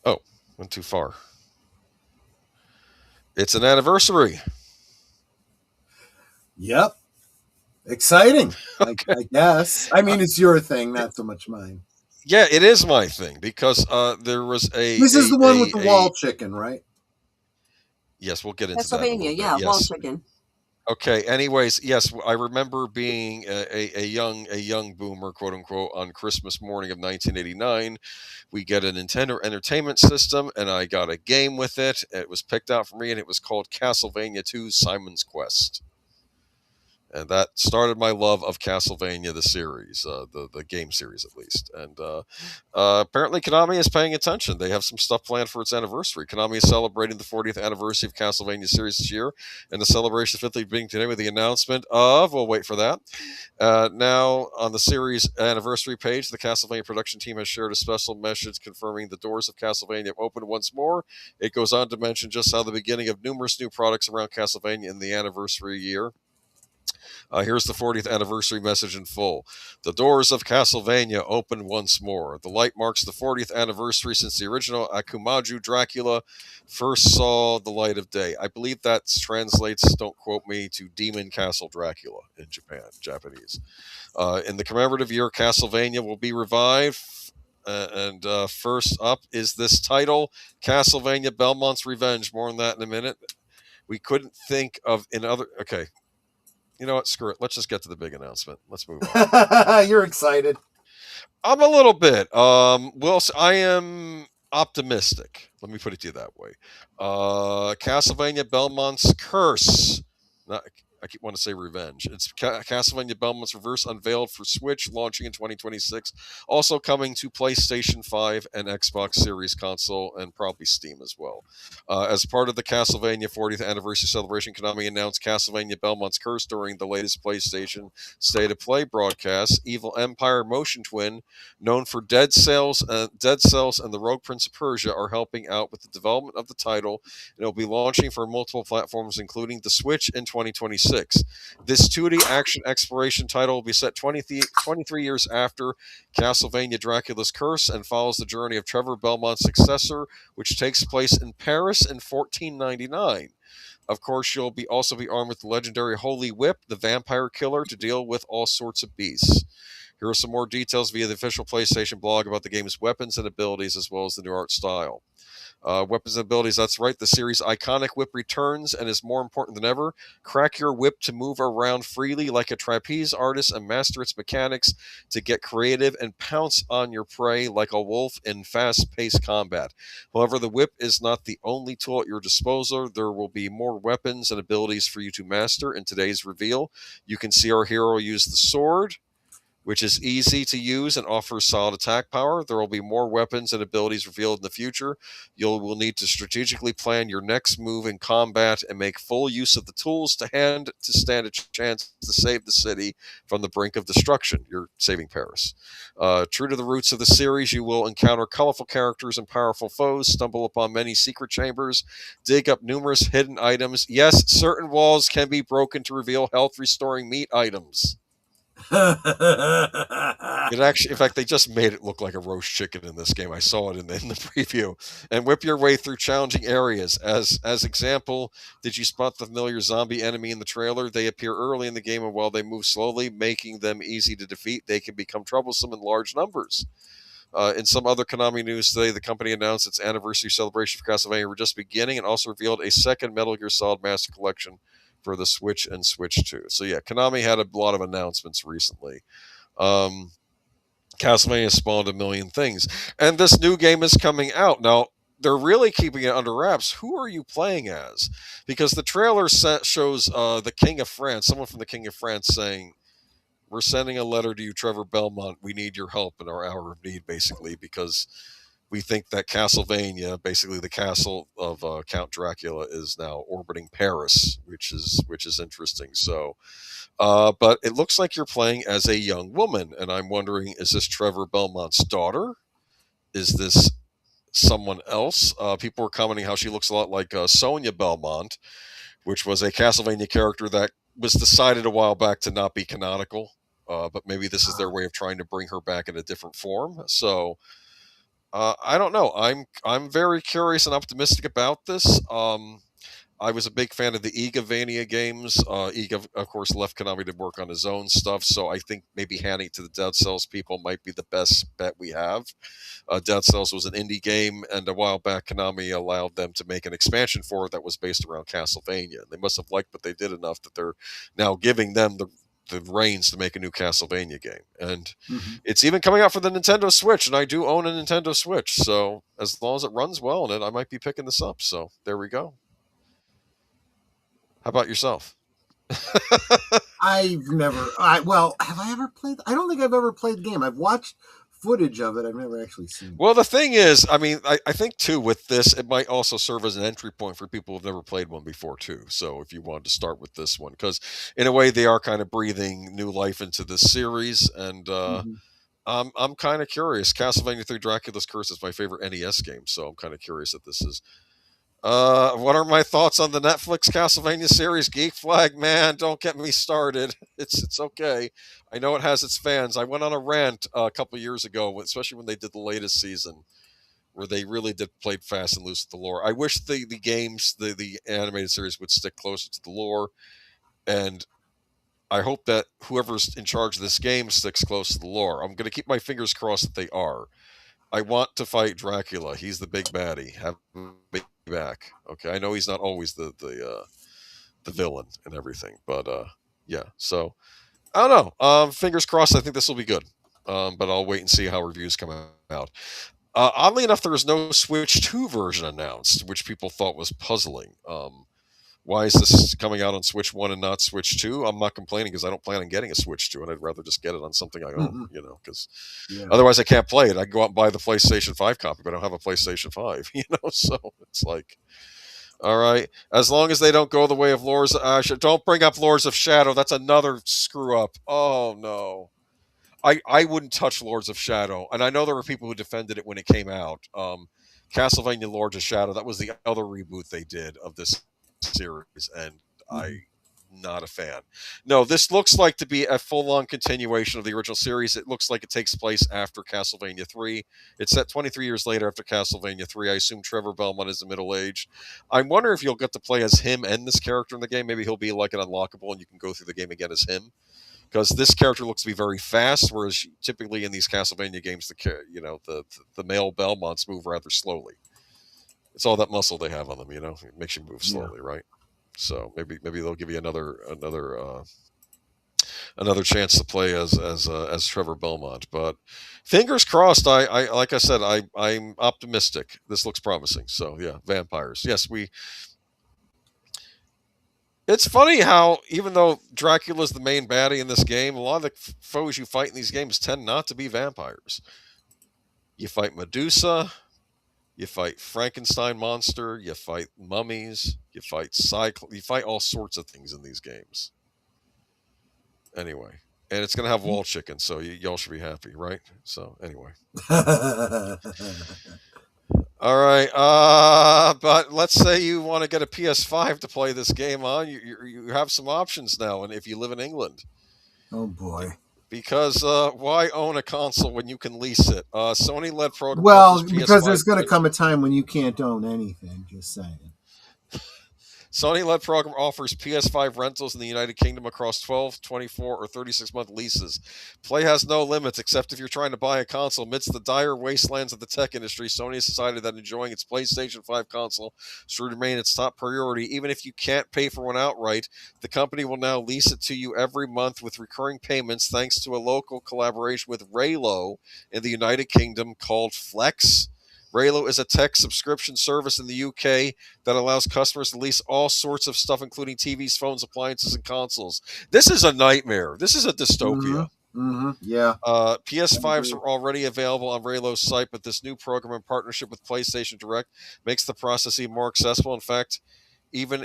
Oh, went too far. It's an anniversary. Yep. Exciting. Okay. I guess. I mean, it's your thing, not so much mine. Yeah, it is my thing because there was a. This is the one with the wall chicken, right? Yes, we'll get into that. Pennsylvania, yeah, yes. wall chicken. Okay. Anyways, yes, I remember being a young boomer, quote unquote, on Christmas morning of 1989. We get a Nintendo Entertainment System, and I got a game with it. It was picked out for me, and it was called Castlevania 2: Simon's Quest. And that started my love of Castlevania, the series, the game series at least. And apparently Konami is paying attention. They have some stuff planned for its anniversary. Konami is celebrating the 40th anniversary of Castlevania series this year, and the celebration officially beginning today with the announcement of, we'll wait for that. Now, on the series anniversary page, the Castlevania production team has shared a special message confirming the doors of Castlevania have opened once more. It goes on to mention just how the beginning of numerous new products around Castlevania in the anniversary year. Here's the 40th anniversary message in full. The doors of Castlevania open once more. The light marks the 40th anniversary since the original Akumaju Dracula first saw the light of day. I believe that translates, don't quote me, to Demon Castle Dracula in Japanese. In the commemorative year, Castlevania will be revived. And first up is this title, Castlevania Belmont's Revenge. More on that in a minute. We couldn't think of okay. You know what? Screw it. Let's just get to the big announcement. Let's move on. You're excited. I'm a little bit. I am optimistic. Let me put it to you that way. Castlevania Belmont's Curse. I keep wanting to say Revenge. It's Castlevania Belmont's Reverse unveiled for Switch, launching in 2026. Also coming to PlayStation 5 and Xbox Series console, and probably Steam as well. As part of the Castlevania 40th anniversary celebration, Konami announced Castlevania Belmont's Curse during the latest PlayStation State of Play broadcast. Evil Empire Motion Twin, known for Dead Cells and the Rogue Prince of Persia, are helping out with the development of the title, and it will be launching for multiple platforms, including the Switch in 2026. This 2D action exploration title will be set 23 years after Castlevania Dracula's Curse and follows the journey of Trevor Belmont's successor, which takes place in Paris in 1499. Of course, you'll also be armed with the legendary Holy Whip, the vampire killer, to deal with all sorts of beasts. Here are some more details via the official PlayStation blog about the game's weapons and abilities, as well as the new art style. Weapons and abilities, that's right. The series' iconic whip returns and is more important than ever. Crack your whip to move around freely like a trapeze artist and master its mechanics to get creative and pounce on your prey like a wolf in fast-paced combat. However, the whip is not the only tool at your disposal. There will be more weapons and abilities for you to master in today's reveal. You can see our hero use the sword, which is easy to use and offers solid attack power. There will be more weapons and abilities revealed in the future. You will need to strategically plan your next move in combat and make full use of the tools to stand a chance to save the city from the brink of destruction. You're saving Paris. True to the roots of the series, you will encounter colorful characters and powerful foes, stumble upon many secret chambers, dig up numerous hidden items. Yes, certain walls can be broken to reveal health-restoring meat items. It actually, in fact, they just made it look like a roast chicken in this game. I saw it in the preview. And whip your way through challenging areas. As example, did you spot the familiar zombie enemy in the trailer? They appear early in the game, and while they move slowly, making them easy to defeat, they can become troublesome in large numbers. In some other Konami news today, the company announced its anniversary celebration for Castlevania were just beginning, and also revealed a second Metal Gear Solid Master Collection for the Switch and Switch 2. So yeah, Konami had a lot of announcements recently. Castlevania spawned a million things. And this new game is coming out. Now, they're really keeping it under wraps. Who are you playing as? Because the trailer shows the King of France, someone from the King of France saying, we're sending a letter to you, Trevor Belmont. We need your help in our hour of need, basically, because we think that Castlevania, basically the castle of Count Dracula, is now orbiting Paris, which is interesting. So, but it looks like you're playing as a young woman, and I'm wondering, is this Trevor Belmont's daughter? Is this someone else? People were commenting how she looks a lot like Sonia Belmont, which was a Castlevania character that was decided a while back to not be canonical. But maybe this is their way of trying to bring her back in a different form. So I don't know. I'm very curious and optimistic about this. I was a big fan of the Igavania games. Iga, of course, left Konami to work on his own stuff, so I think maybe handing it to the Dead Cells people might be the best bet we have. Dead Cells was an indie game, and a while back, Konami allowed them to make an expansion for it that was based around Castlevania. They must have liked what they did enough that they're now giving them the reins to make a new Castlevania game. And it's even coming out for the Nintendo Switch, and I do own a Nintendo Switch, so as long as it runs well in it, I might be picking this up. So there we go. How about yourself? Well, have I ever played? I don't think I've ever played the game. I've watched footage of it. I've never actually seen it. Well, the thing is, I mean, I think too with this, it might also serve as an entry point for people who've never played one before too. So if you wanted to start with this one, because in a way they are kind of breathing new life into this series, and I'm kind of curious. Castlevania 3: Dracula's Curse is my favorite NES game, so I'm kind of curious if this is. What are my thoughts on the Netflix Castlevania series? Geek Flag, man, don't get me started. It's okay. I know it has its fans. I went on a rant a couple years ago, especially when they did the latest season, where they really did play fast and loose with the lore. I wish the games, the animated series, would stick closer to the lore, and I hope that whoever's in charge of this game sticks close to the lore. I'm going to keep my fingers crossed that they are. I want to fight Dracula. He's the big baddie. Have him back. Okay, I know he's not always the villain and everything, but yeah. So I don't know. Fingers crossed. I think this will be good. But I'll wait and see how reviews come out. Oddly enough, there was no Switch 2 version announced, which people thought was puzzling. Why is this coming out on Switch 1 and not Switch 2? I'm not complaining because I don't plan on getting a Switch 2, and I'd rather just get it on something I own, because otherwise I can't play it. I can go out and buy the PlayStation 5 copy, but I don't have a PlayStation 5, so it's like, all right, as long as they don't go the way of Lords of don't bring up Lords of Shadow. That's another screw up. Oh, no. I wouldn't touch Lords of Shadow, and I know there were people who defended it when it came out. Castlevania Lords of Shadow, that was the other reboot they did of this series, and I'm not a fan. No, this looks like to be a full-on continuation of the original series. It looks like it takes place after Castlevania 3. It's set 23 years later after Castlevania 3. I assume Trevor Belmont is the middle age. I wonder if you'll get to play as him and this character in the game. Maybe he'll be like an unlockable and you can go through the game again as him, because this character looks to be very fast, whereas typically in these Castlevania games, the male Belmonts move rather slowly. It's all that muscle they have on them, It makes you move slowly, right? So maybe they'll give you another chance to play as Trevor Belmont. But fingers crossed. I like I said, I'm optimistic. This looks promising. So yeah, vampires. Yes, It's funny how even though Dracula's the main baddie in this game, a lot of the foes you fight in these games tend not to be vampires. You fight Medusa. You fight Frankenstein monster, you fight mummies, you fight you fight all sorts of things in these games. Anyway, and it's going to have wall chicken, so y'all should be happy, right? So anyway. All right, but let's say you want to get a PS5 to play this game on. You have some options now, and if you live in England. Oh boy. Because why own a console when you can lease it? Sony-led program. Well, because there's going to come a time when you can't own anything. Just saying. Sony-led program offers PS5 rentals in the United Kingdom across 12, 24, or 36-month leases. Play has no limits, except if you're trying to buy a console. Amidst the dire wastelands of the tech industry, Sony has decided that enjoying its PlayStation 5 console should remain its top priority. Even if you can't pay for one outright, the company will now lease it to you every month with recurring payments thanks to a local collaboration with Raylo in the United Kingdom called Flex. Raylo is a tech subscription service in the UK that allows customers to lease all sorts of stuff, including TVs, phones, appliances, and consoles. This is a nightmare. This is a dystopia. Yeah. PS5s are already available on Raylo's site, but this new program in partnership with PlayStation Direct makes the process even more accessible. In fact, even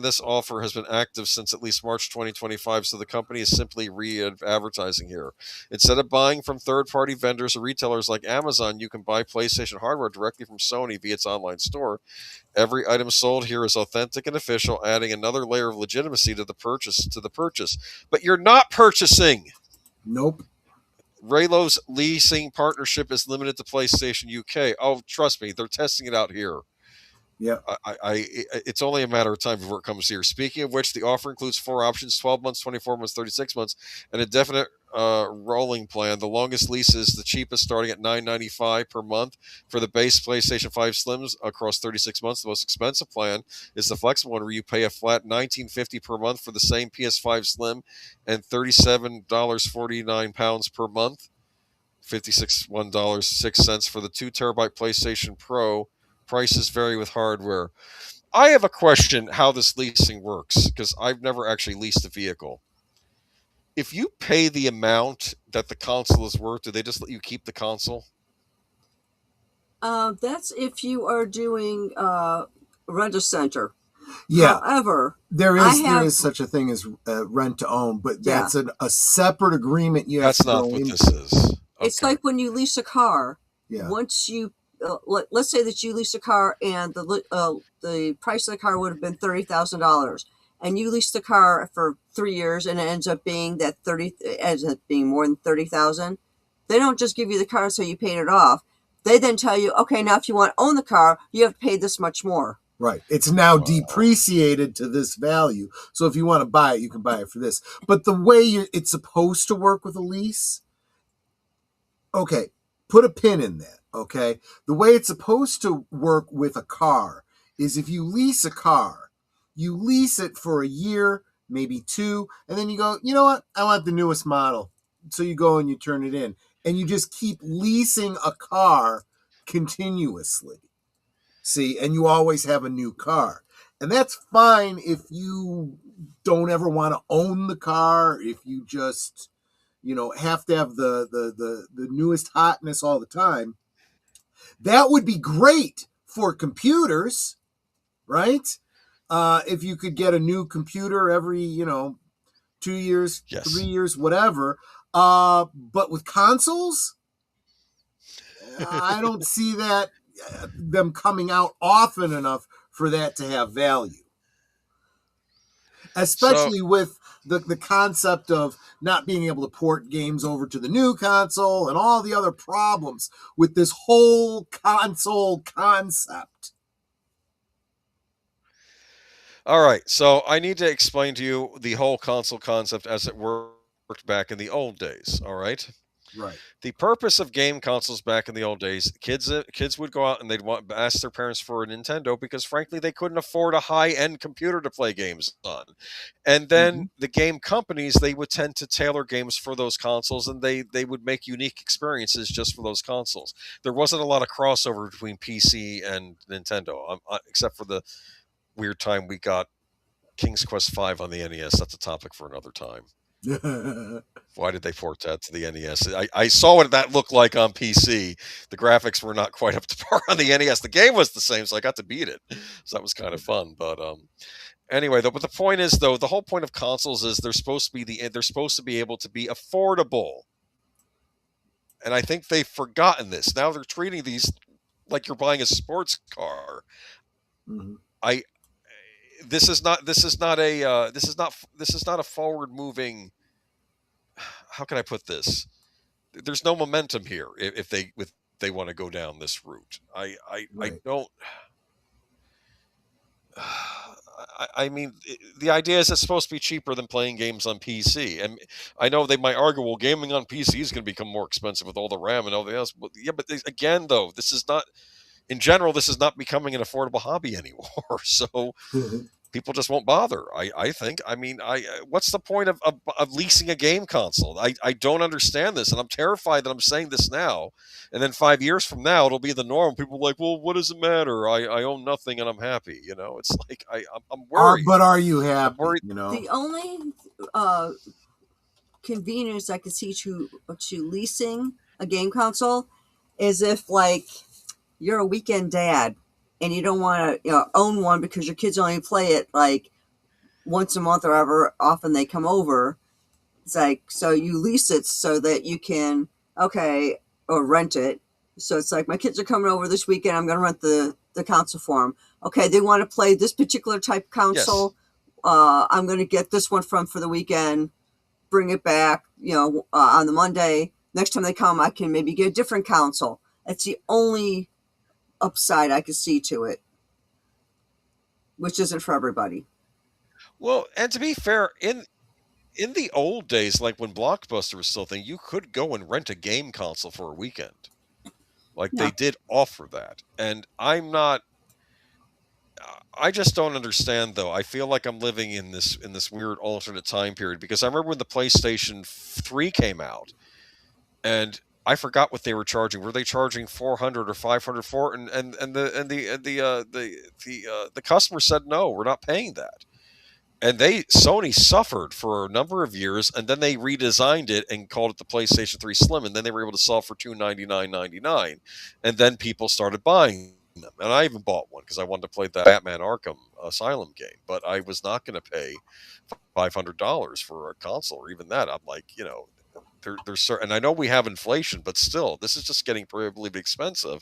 this offer has been active since at least March 2025, so the company is simply re-advertising here. Instead of buying from third-party vendors or retailers like Amazon, you can buy PlayStation hardware directly from Sony via its online store. Every item sold here is authentic and official, adding another layer of legitimacy to the purchase. But you're not purchasing. Nope. Raylo's leasing partnership is limited to PlayStation UK. Oh, trust me, they're testing it out here. Yeah. It's only a matter of time before it comes here. Speaking of which, the offer includes 4 options: 12 months, 24 months, 36 months, and a definite rolling plan. The longest lease is the cheapest, starting at $9.95 per month for the base PlayStation 5 Slims across 36 months. The most expensive plan is the flexible one, where you pay a flat $19.50 per month for the same PS5 Slim and £37.49 per month, $56.06 for the 2 terabyte PlayStation Pro. Prices vary with hardware. I have a question how this leasing works, because I've never actually leased a vehicle. If you pay the amount that the console is worth, do they just let you keep the console? That's if you are doing Rent-A-Center. Yeah. However, there is such a thing as rent to own, but that's a separate agreement. That's not what this is. It's like when you lease a car. Yeah. Once you let's say that you lease a car and the price of the car would have been $30,000, and you lease the car for 3 years and it ends up being more than $30,000. They don't just give you the car so you paid it off. They then tell you, okay, now if you want to own the car, you have to pay this much more. Right. It's now depreciated to this value. So if you want to buy it, you can buy it for this. But the way it's supposed to work with a lease, okay, put a pin in that, okay? The way it's supposed to work with a car is if you lease a car, you lease it for a year, maybe 2, and then you go, you know what? I want the newest model. So you go and you turn it in. And you just keep leasing a car continuously. See, and you always have a new car. And that's fine if you don't ever want to own the car, if you just, have to have the newest hotness all the time. That would be great for computers, right? If you could get a new computer every, 2 years, yes. 3 years, whatever. But with consoles, I don't see them coming out often enough for that to have value. Especially with the concept of not being able to port games over to the new console and all the other problems with this whole console concept. All right, so I need to explain to you the whole console concept as it worked back in the old days, all right? Right. The purpose of game consoles back in the old days, kids would go out and they'd ask their parents for a Nintendo because, frankly, they couldn't afford a high-end computer to play games on. And then the game companies, they would tend to tailor games for those consoles, and they would make unique experiences just for those consoles. There wasn't a lot of crossover between PC and Nintendo, except for the weird time we got King's Quest V on the NES. That's a topic for another time. Why did they port that to the NES? I saw what that looked like on PC. The graphics were not quite up to par on the NES. The game was the same, so I got to beat it. So that was kind of fun. But anyway, though, but the point is, though, the whole point of consoles is they're supposed to be able to be affordable. And I think they've forgotten this. Now they're treating these like you're buying a sports car. This is not a forward moving. How can I put this? There's no momentum here if they want to go down this route. I don't. I mean, the idea is it's supposed to be cheaper than playing games on PC, and I know they might argue, well, gaming on PC is going to become more expensive with all the RAM and all the else. But yeah, but again, though, this is not. In general, this is not becoming an affordable hobby anymore. So people just won't bother. I think. I mean, what's the point of leasing a game console? I don't understand this, and I'm terrified that I'm saying this now, and then 5 years from now it'll be the norm. People are like, well, what does it matter? I own nothing and I'm happy. It's like I'm worried. But are you happy? I'm worried. The only convenience I could see to leasing a game console is if, like, you're a weekend dad and you don't want to own one because your kids only play it like once a month or however often they come over. It's like, so you lease it so that you can, or rent it. So it's like, my kids are coming over this weekend. I'm going to rent the console for them. Okay, they want to play this particular type console. Yes. I'm going to get this one for the weekend, bring it back, on the Monday. Next time they come, I can maybe get a different console. That's the only upside I could see to it, which isn't for everybody. Well, and to be fair, in the old days, like when Blockbuster was still a thing, you could go and rent a game console for a weekend. Like they did offer that. And I just don't understand, though. I feel like I'm living in this weird alternate time period, because I remember when the PlayStation 3 came out, and I forgot what they were charging. Were they charging $400 or $500 for it? And the customer said, no, we're not paying that. And Sony suffered for a number of years, and then they redesigned it and called it the PlayStation 3 Slim, and then they were able to sell for $299.99, and then people started buying them. And I even bought one because I wanted to play that Batman Arkham Asylum game, but I was not going to pay $500 for a console, or even that. I'm like, there's certain, and I know we have inflation, but still, this is just getting prohibitively expensive,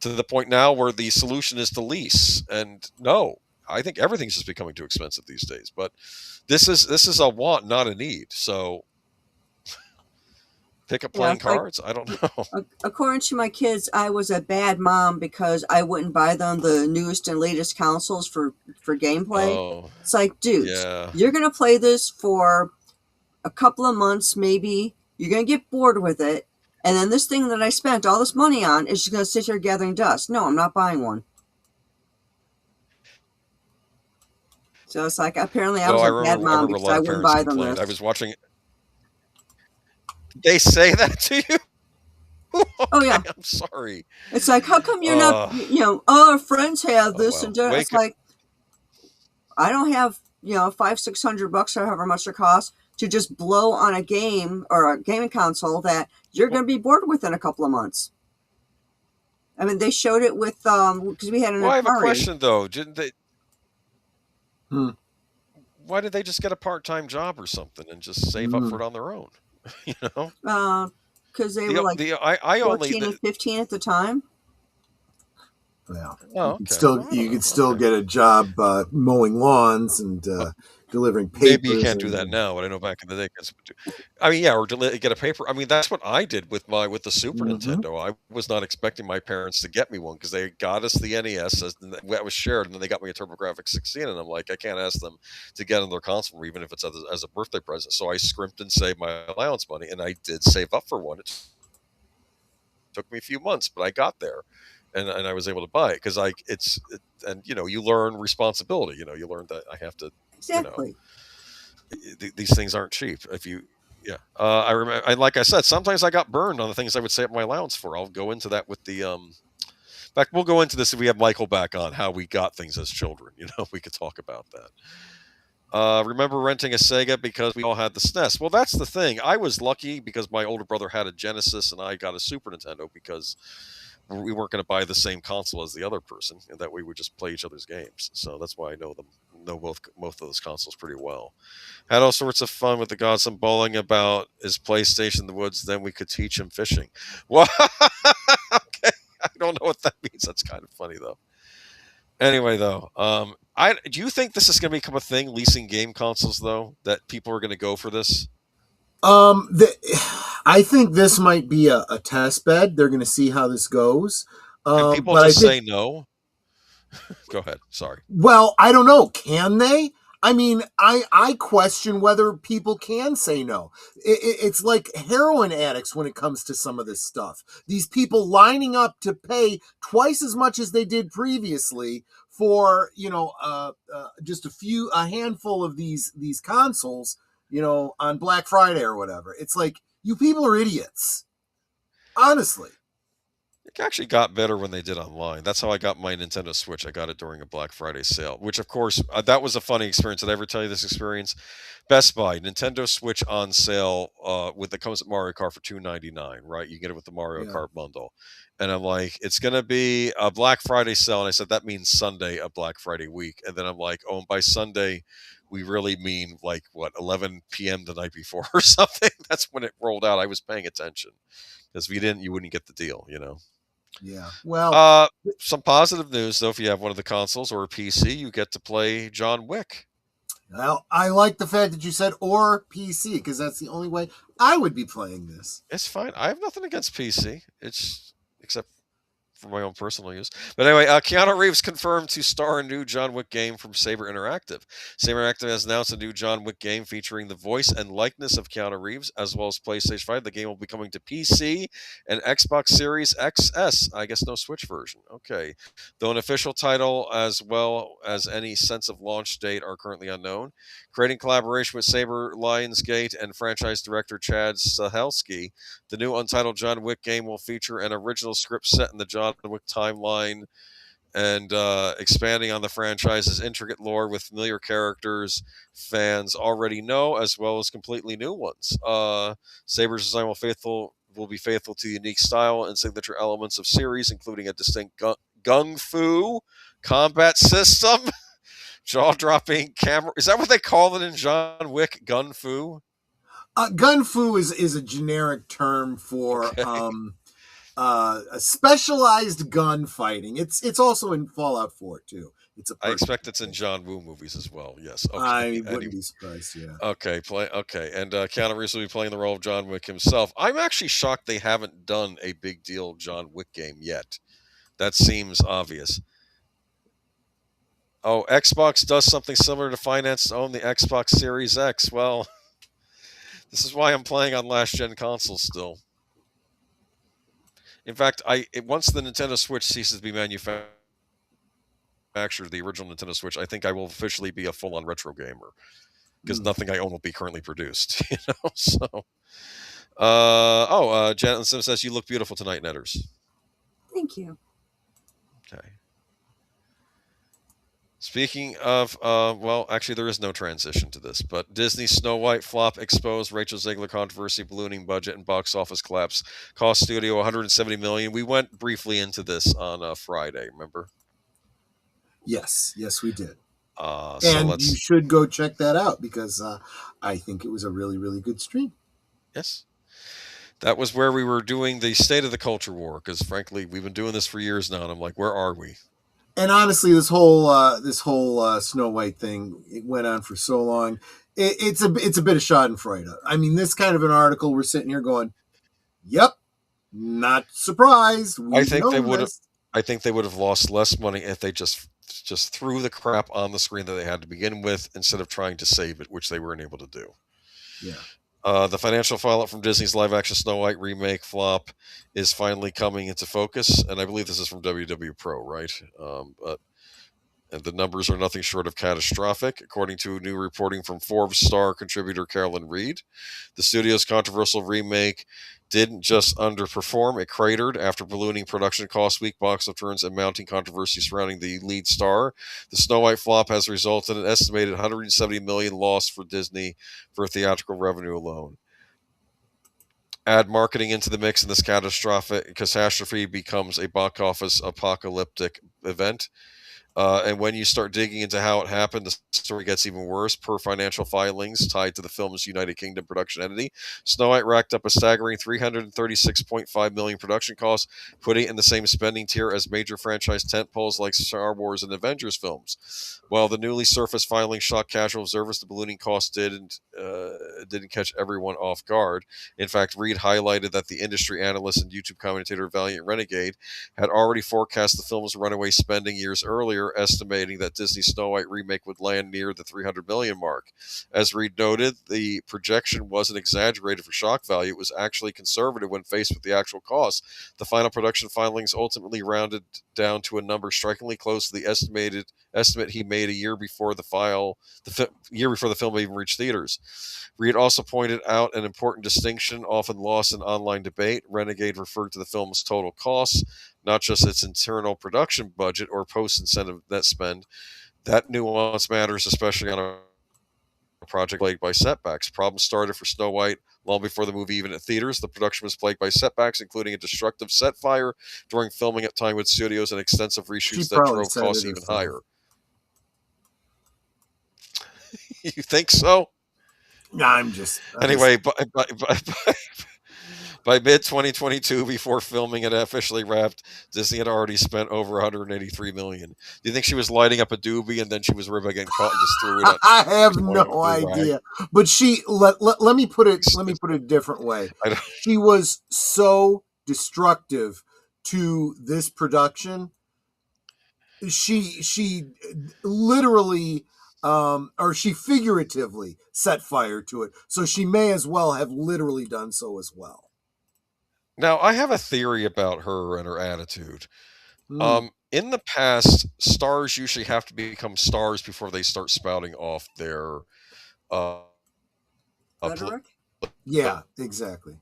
to the point now where the solution is to lease. And no, I think everything's just becoming too expensive these days. But this is a want, not a need. So pick up playing cards. I don't know. According to my kids, I was a bad mom because I wouldn't buy them the newest and latest consoles for gameplay. Oh, it's like, dude, you're gonna play this for a couple of months, maybe. You're gonna get bored with it, and then this thing that I spent all this money on is just gonna sit here gathering dust. No, I'm not buying one. So it's like, apparently I was a bad mom because I wouldn't buy them this. I was watching. They say that to you? Okay, oh yeah. I'm sorry. It's like, how come you're not? Our friends have this and that. It's like, I don't have $500-600 or however much it costs to just blow on a game or a gaming console that you're going to be bored with in a couple of months. I mean, they showed it with because we had an. Well, I have a question though. Didn't they? Why did they just get a part-time job or something and just save up for it on their own? Because they were like 14 and 15 at the time. Well, okay. You could still get a job mowing lawns and delivering papers. Maybe you can't do that now, but I know back in the day. I mean, or get a paper. I mean, that's what I did with the Super Nintendo. I was not expecting my parents to get me one because they got us the NES that was shared, and then they got me a TurboGrafx 16, and I'm like, I can't ask them to get on their console, even if it's as a birthday present. So I scrimped and saved my allowance money, and I did save up for one. It took me a few months, but I got there. And I was able to buy it because you learn responsibility. You learn that I have to. Exactly. These things aren't cheap. I remember. And like I said, sometimes I got burned on the things I would save up my allowance for. I'll go into that with the. In fact, we'll go into this if we have Michael back on, how we got things as children. We could talk about that. Remember renting a Sega because we all had the SNES. Well, that's the thing. I was lucky because my older brother had a Genesis and I got a Super Nintendo because we weren't going to buy the same console as the other person, and that we would just play each other's games. So that's why I know both of those consoles pretty well. Had all sorts of fun with the godson bawling about his PlayStation in the woods. Then we could teach him fishing. Well, okay, I don't know what that means. That's kind of funny though. Anyway, though, do you think this is going to become a thing, leasing game consoles, though, that people are going to go for this? I think this might be a test bed. They're going to see how this goes. Can people just say no? Go ahead. Sorry. Well, I don't know. Can they? I mean, I question whether people can say no. It's like heroin addicts when it comes to some of this stuff. These people lining up to pay twice as much as they did previously for just a handful of these consoles, on Black Friday or whatever. It's like, you people are idiots, honestly. It actually got better when they did online. That's how I got my Nintendo Switch. I got it during a Black Friday sale, which, of course, that was a funny experience. Did I ever tell you this experience? Best Buy, Nintendo Switch on sale that comes with Mario Kart for $2.99, right? You get it with the Mario Kart bundle. And I'm like, it's going to be a Black Friday sale. And I said, that means Sunday, a Black Friday week. And then I'm like, oh, and by Sunday, we really mean 11 p.m. the night before or something. That's when it rolled out. I was paying attention. Because if you didn't, you wouldn't get the deal, Yeah. Well, some positive news, though. If you have one of the consoles or a PC, you get to play John Wick. Well, I like the fact that you said or PC, because that's the only way I would be playing this. It's fine. I have nothing against PC. Except for my own personal use. But anyway, Keanu Reeves confirmed to star a new John Wick game from Saber Interactive. Saber Interactive has announced a new John Wick game featuring the voice and likeness of Keanu Reeves, as well as PlayStation 5. The game will be coming to PC and Xbox Series XS. I guess no Switch version. Okay. Though an official title as well as any sense of launch date are currently unknown. Creating collaboration with Saber Lionsgate and franchise director Chad Stahelski, the new untitled John Wick game will feature an original script set in the John Wick timeline and expanding on the franchise's intricate lore with familiar characters fans already know, as well as completely new ones. Saber's design will be faithful to the unique style and signature elements of series, including a distinct gung fu combat system, jaw-dropping camera. Is that what they call it in John Wick? Gun fu? Gun fu is a generic term for a specialized gunfighting. It's also in Fallout 4 too. I expect it's in John Woo movies as well. Yes, okay. I wouldn't be surprised. Yeah. Okay, and Keanu Reeves will be playing the role of John Wick himself. I'm actually shocked they haven't done a big deal John Wick game yet. That seems obvious. Oh, Xbox does something similar to finance to own the Xbox Series X. Well, this is why I'm playing on last-gen consoles still. In fact, once the Nintendo Switch ceases to be manufactured, the original Nintendo Switch, I think I will officially be a full-on retro gamer because nothing I own will be currently produced. So, Janet Sim says you look beautiful tonight, Netters. Thank you. Okay. Speaking of, well, actually, there is no transition to this, but Disney Snow White flop exposed, Rachel Zegler controversy, ballooning budget, and box office collapse. Cost studio $170 million. We went briefly into this on Friday, remember? Yes, we did. You should go check that out because I think it was a really, really good stream. Yes. That was where we were doing the State of the Culture War, because frankly, we've been doing this for years now, and I'm like, where are we? And honestly, this whole Snow White thing, it went on for so long. It's a bit of Schadenfreude. I mean, this kind of an article, we're sitting here going, "Yep, not surprised." I think they would have lost less money if they just threw the crap on the screen that they had to begin with, instead of trying to save it, which they weren't able to do. Yeah. The financial fallout from Disney's live-action Snow White remake flop is finally coming into focus, and I believe this is from WW Pro, right? And the numbers are nothing short of catastrophic, according to new reporting from Forbes star contributor Carolyn Reed. The studio's controversial remake didn't just underperform, it cratered after ballooning production costs, weak box returns, and mounting controversy surrounding the lead star. The Snow White flop has resulted in an estimated $170 million loss for Disney for theatrical revenue alone. Add marketing into the mix, and this catastrophe becomes a box office apocalyptic event. And when you start digging into how it happened, the story gets even worse. Per financial filings tied to the film's United Kingdom production entity, Snow White racked up a staggering $336.5 million production costs, putting it in the same spending tier as major franchise tentpoles like Star Wars and Avengers films. While the newly surfaced filings shocked casual observers, the ballooning costs didn't catch everyone off guard. In fact, Reed highlighted that the industry analyst and YouTube commentator Valiant Renegade had already forecast the film's runaway spending years earlier, year, estimating that Disney's Snow White remake would land near the 300 million mark. As Reed noted, the projection wasn't exaggerated for shock value; it was actually conservative when faced with the actual cost. The final production filings ultimately rounded down to a number strikingly close to the estimate he made a year before year before the film even reached theaters. Reed also pointed out an important distinction often lost in online debate. Renegade referred to the film's total costs, not just its internal production budget or post-incentive net spend. That nuance matters, especially on a project plagued by setbacks. Problems started for Snow White long before the movie even hit theaters. The production was plagued by setbacks, including a destructive set fire during filming at Pinewood Studios and extensive reshoots that drove costs even higher. You think so? I'm Anyway, by mid-2022, before filming had officially wrapped, Disney had already spent over $183 million. Do you think she was lighting up a doobie and then she was worried about getting caught and just threw it out? I have no idea. But let me put it a different way. She was so destructive to this production. She literally or she figuratively set fire to it. So she may as well have literally done so as well. Now, I have a theory about her and her attitude. In the past, stars usually have to become stars before they start spouting off their rhetoric? Yeah, exactly.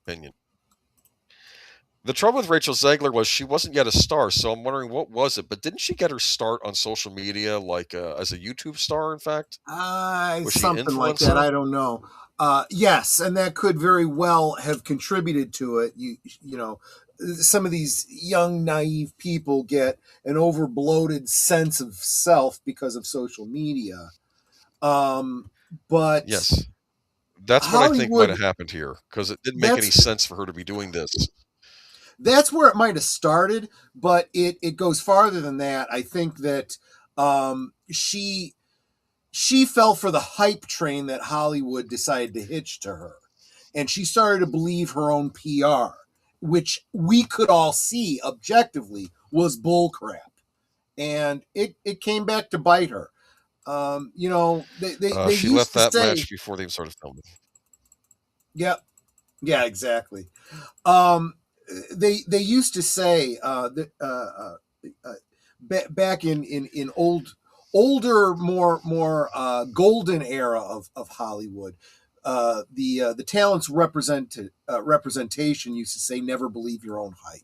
Opinion. The trouble with Rachel Zegler was she wasn't yet a star, so I'm wondering what was it. But didn't she get her start on social media, like as a YouTube star? In fact, something like that. I don't know. Yes, and that could very well have contributed to it. You know, some of these young, naive people get an overbloated sense of self because of social media. But yes, that's what I think might have happened here, because it didn't make any sense for her to be doing this. That's where it might have started, but it goes farther than that. I think that she fell for the hype train that Hollywood decided to hitch to her. And she started to believe her own PR, which we could all see objectively was bullcrap. And it came back to bite her. You know, they she used left to that say, match before they even started filming. Yep. Yeah, exactly. They used to say that back in older, more golden era of Hollywood, the talents representation used to say, never believe your own hype,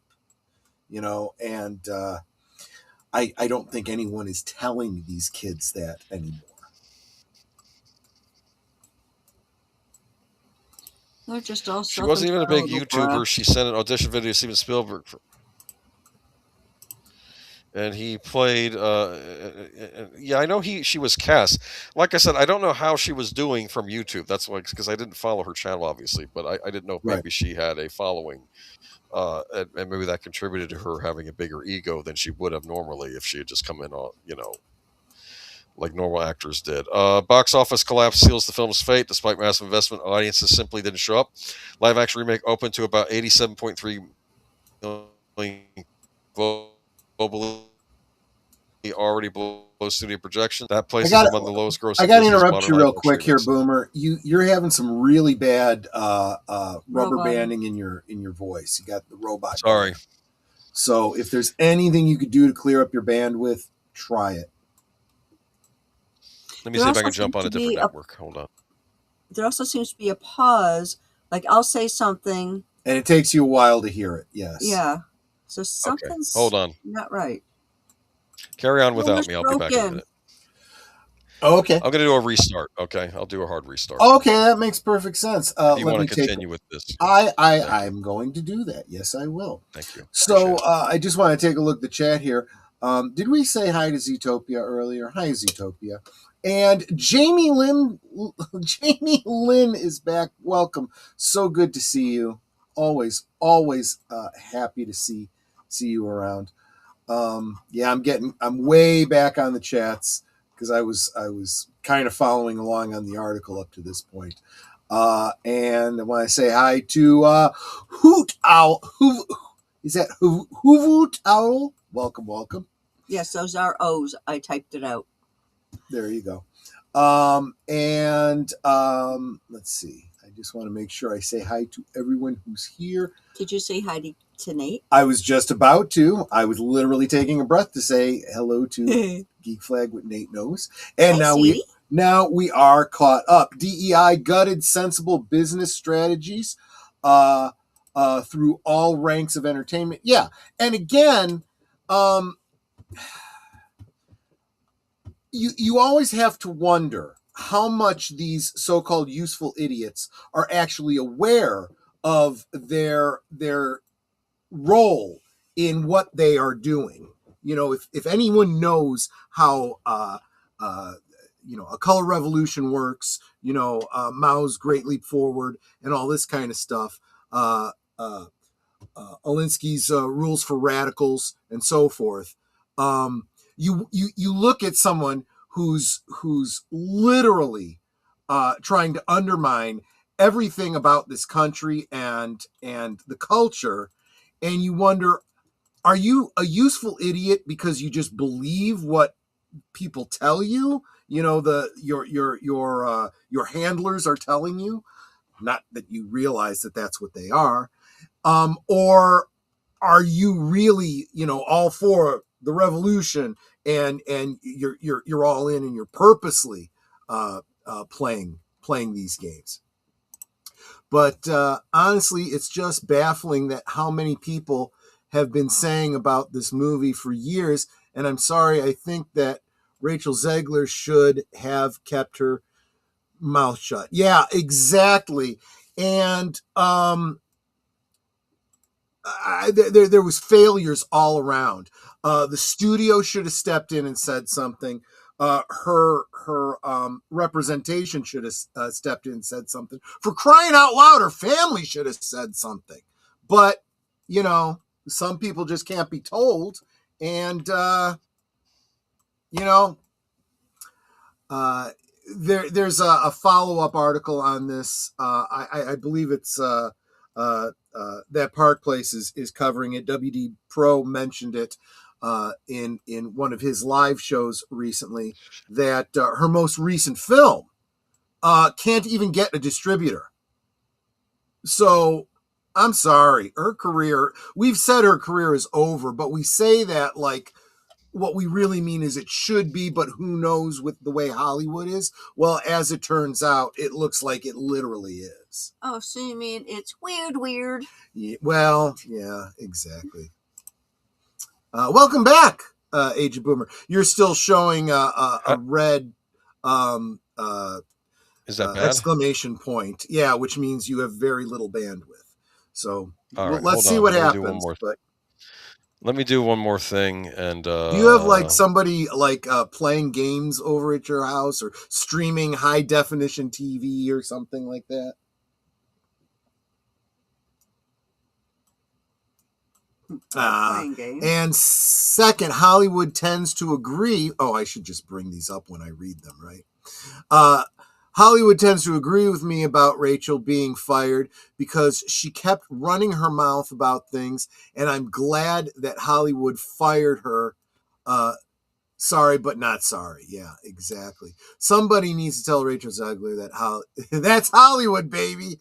you know, and I don't think anyone is telling these kids that anymore. They're just all she wasn't even a big YouTuber. She sent an audition video to Steven Spielberg and he played yeah, I know she was cast. Like I said, I don't know how she was doing from YouTube. That's why, because I didn't follow her channel, obviously, but I didn't know if maybe she had a following, and maybe that contributed to her having a bigger ego than she would have normally if she had just come in on, you know, like normal actors did. Box office collapse seals the film's fate. Despite massive investment, audiences simply didn't show up. Live action remake opened to about 87.3 million globally, already below studio projection. That places among the lowest grossing. I got to interrupt you real quick here, Boomer. You're having some really bad rubber banding in your voice. You got the robot. Sorry. Going. So if there's anything you could do to clear up your bandwidth, try it. Let me see if I can jump on a different network. Hold on. There also seems to be a pause. Like I'll say something, and it takes you a while to hear it. Yes. Yeah. So something's Hold on. Not right. Carry on without me. I'll be back in a minute. Okay. I'm going to do a restart. Okay. I'll do a hard restart. Okay. That makes perfect sense. Do you want to continue with this? I'm going to do that. Yes, I will. Thank you. So I just want to take a look at the chat here. Did we say hi to Zootopia earlier? Hi, Zootopia. And Jamie Lynn is back. Welcome. So good to see you. Always happy to see you around. Yeah, I'm way back on the chats because I was kind of following along on the article up to this point. And I want to say hi to Hoot Owl. Is that Hoot Owl? Welcome. Yes, those are O's. I typed it out. There you go. Let's see. I just want to make sure I say hi to everyone who's here. Did you say hi to Nate? I was just about to. I was literally taking a breath to say hello to Geek Flag with Nate Knows. And now we are caught up. DEI gutted sensible business strategies through all ranks of entertainment. Yeah. And again, you always have to wonder how much these so-called useful idiots are actually aware of their role in what they are doing. You know, if anyone knows how a color revolution works, Mao's Great Leap Forward and all this kind of stuff, Alinsky's rules for radicals and so forth. You look at someone who's literally trying to undermine everything about this country and the culture, and you wonder, are you a useful idiot because you just believe what people tell you? Your handlers are telling you, not that you realize that that's what they are, or are you really all for the revolution and you're all in and you're purposely playing these games? But honestly, it's just baffling that how many people have been saying about this movie for years. And I'm sorry, I think that Rachel Zegler should have kept her mouth shut. Yeah, exactly. And there was failures all around. The studio should have stepped in and said something. Her representation should have stepped in and said something. For crying out loud, her family should have said something. But some people just can't be told, and there's a follow-up article on this. I believe it's that Park Place is covering it. WD Pro mentioned it in one of his live shows recently, that her most recent film can't even get a distributor. So I'm sorry, her career, we've said her career is over, but we say that like what we really mean is it should be, but who knows with the way Hollywood is. Well, as it turns out, it looks like it literally is. Oh, so you mean it's weird? Yeah, well, yeah, exactly. Welcome back, Age of Boomer. You're still showing a red is that bad? Exclamation point. Yeah, which means you have very little bandwidth. So right, let's see what happens. Let me do one more thing. And do you have like somebody like playing games over at your house or streaming high definition TV or something like that? Playing games. And second, Hollywood tends to agree. Oh, I should just bring these up when I read them, right? Hollywood tends to agree with me about Rachel being fired because she kept running her mouth about things, and I'm glad that Hollywood fired her. Sorry, but not sorry. Yeah, exactly. Somebody needs to tell Rachel Zegler that that's Hollywood, baby.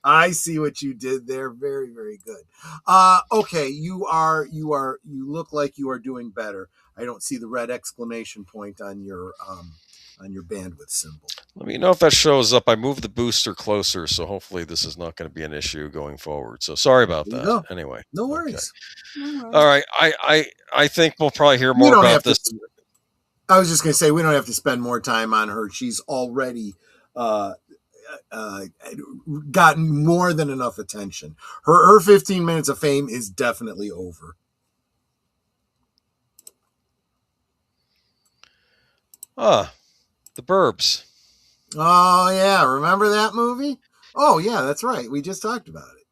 I see what you did there. Very, very good. Okay, you look like you are doing better. I don't see the red exclamation point on your bandwidth symbol. Let me know if that shows up. I moved the booster closer, so hopefully this is not going to be an issue going forward. So sorry about that. No. Anyway, no worries. Okay. No worries. All right, I think we'll probably hear more about this. I was just going to say we don't have to spend more time on her. She's already gotten more than enough attention. Her 15 minutes of fame is definitely over. The Burbs. Oh, yeah. Remember that movie? Oh, yeah, that's right. We just talked about it.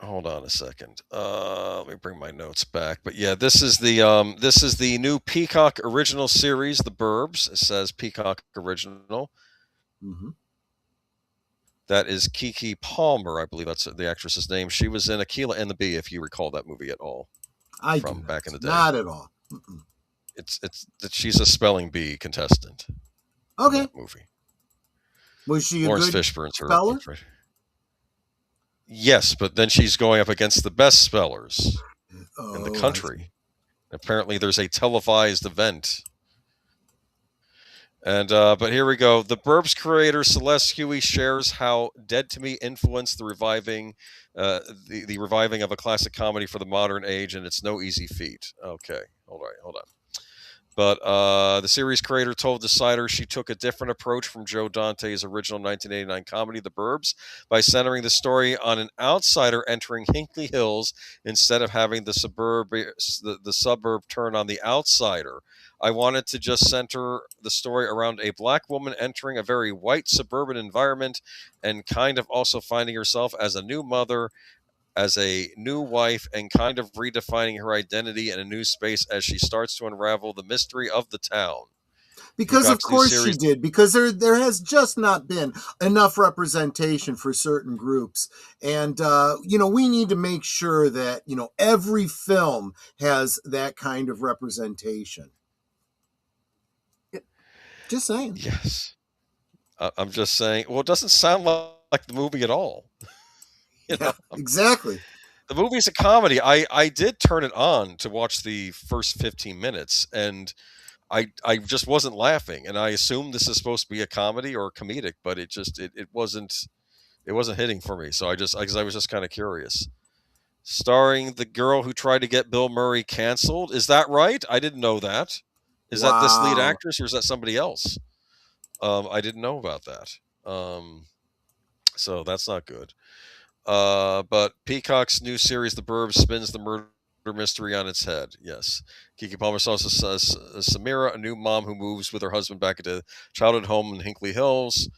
Hold on a second. Let me bring my notes back. But yeah, this is the new Peacock original series, The Burbs. It says Peacock original. Mm-hmm. That is Keke Palmer, I believe that's the actress's name. She was in Akeelah and the Bee, if you recall that movie at all. I do from not. back in the day. Not at all. Mm-mm. It's that she's a spelling bee contestant in Okay. that movie. Was she a Lawrence good Fishburne's her. speller? Yes, but then she's going up against the best spellers in the Oh, I see. country. Apparently, there's a televised event. And but here we go. The Burbs creator Celeste Huey shares how Dead to Me influenced the reviving of a classic comedy for the modern age, and it's no easy feat. Okay, hold on. But the series creator told Decider she took a different approach from Joe Dante's original 1989 comedy, The Burbs, by centering the story on an outsider entering Hinkley Hills instead of having the suburb turn on the outsider. I wanted to just center the story around a black woman entering a very white suburban environment and kind of also finding herself as a new mother, as a new wife, and kind of redefining her identity in a new space as she starts to unravel the mystery of the town. Because of course she did, because there has just not been enough representation for certain groups. And, we need to make sure that, every film has that kind of representation. Just saying. Yes. I'm just saying, well, it doesn't sound like the movie at all. Yeah, exactly. The movie's a comedy. I did turn it on to watch the first 15 minutes, and I just wasn't laughing. And I assumed this is supposed to be a comedy or comedic, but it wasn't hitting for me. So because I was just kind of curious. Starring the girl who tried to get Bill Murray canceled. Is that right? I didn't know that. Is that this lead actress, or is that somebody else? I didn't know about that. So that's not good. But Peacock's new series, The Burbs, spins the murder mystery on its head. Yes. Kiki Palmer also says Samira, a new mom who moves with her husband back into childhood home in Hinkley Hills,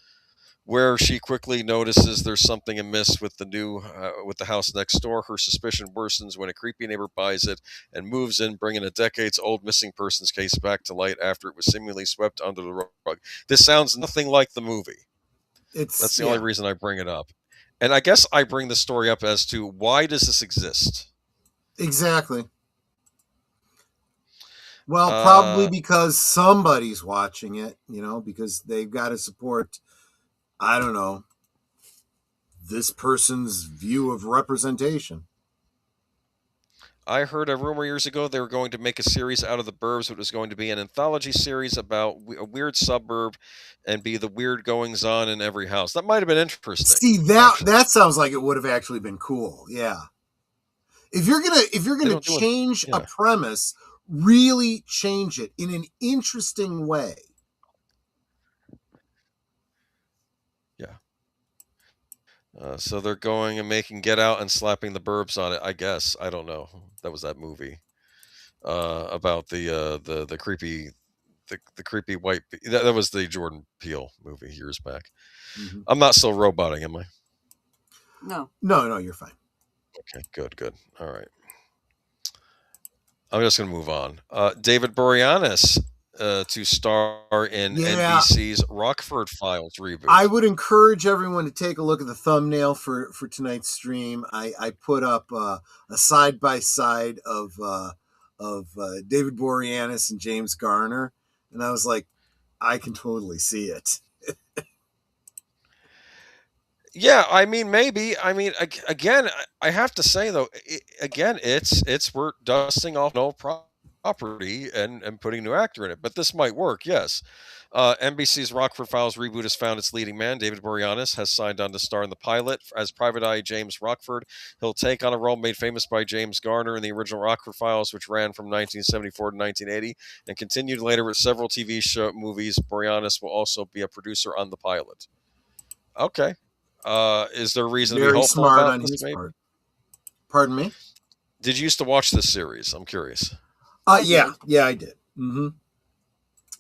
where she quickly notices there's something amiss with the house next door. Her suspicion worsens when a creepy neighbor buys it and moves in, bringing a decades-old missing persons case back to light after it was seemingly swept under the rug. This sounds nothing like the movie. That's the only reason I bring it up. And I guess I bring the story up as to why does this exist? Exactly. Well, probably because somebody's watching it, because they've got to support, I don't know, this person's view of representation. I heard a rumor years ago they were going to make a series out of The Burbs. It was going to be an anthology series about a weird suburb and be the weird goings on in every house. That might have been interesting. See, that sounds like it would have actually been cool. Yeah. If you're gonna change a premise, really change it in an interesting way. Yeah. So they're going and making Get Out and slapping The Burbs on it. I guess I don't know. That was that movie about the creepy creepy white. That was the Jordan Peele movie years back. Mm-hmm. I'm not still roboting, am I? No, you're fine. Okay, good. All right. I'm just going to move on. David Boreanaz to star in NBC's Rockford Files reboot. I would encourage everyone to take a look at the thumbnail for tonight's stream. I put up a side by side of David Boreanaz and James Garner, and I was like, I can totally see it. Yeah, I mean, maybe. I mean, again, I have to say though, it's we're dusting off no property and putting a new actor in it, but this might work. Yes. NBC's Rockford Files reboot has found its leading man. David Boreanaz has signed on to star in the pilot as Private Eye James Rockford. He'll take on a role made famous by James Garner in the original Rockford Files, which ran from 1974 to 1980 and continued later with several TV show movies. Boreanaz will also be a producer on the pilot. Okay. Is there a reason to be hopeful smart about on this? His Maybe? part. Pardon me? Did you used to watch this series? I'm curious. Yeah, I did. Mm-hmm.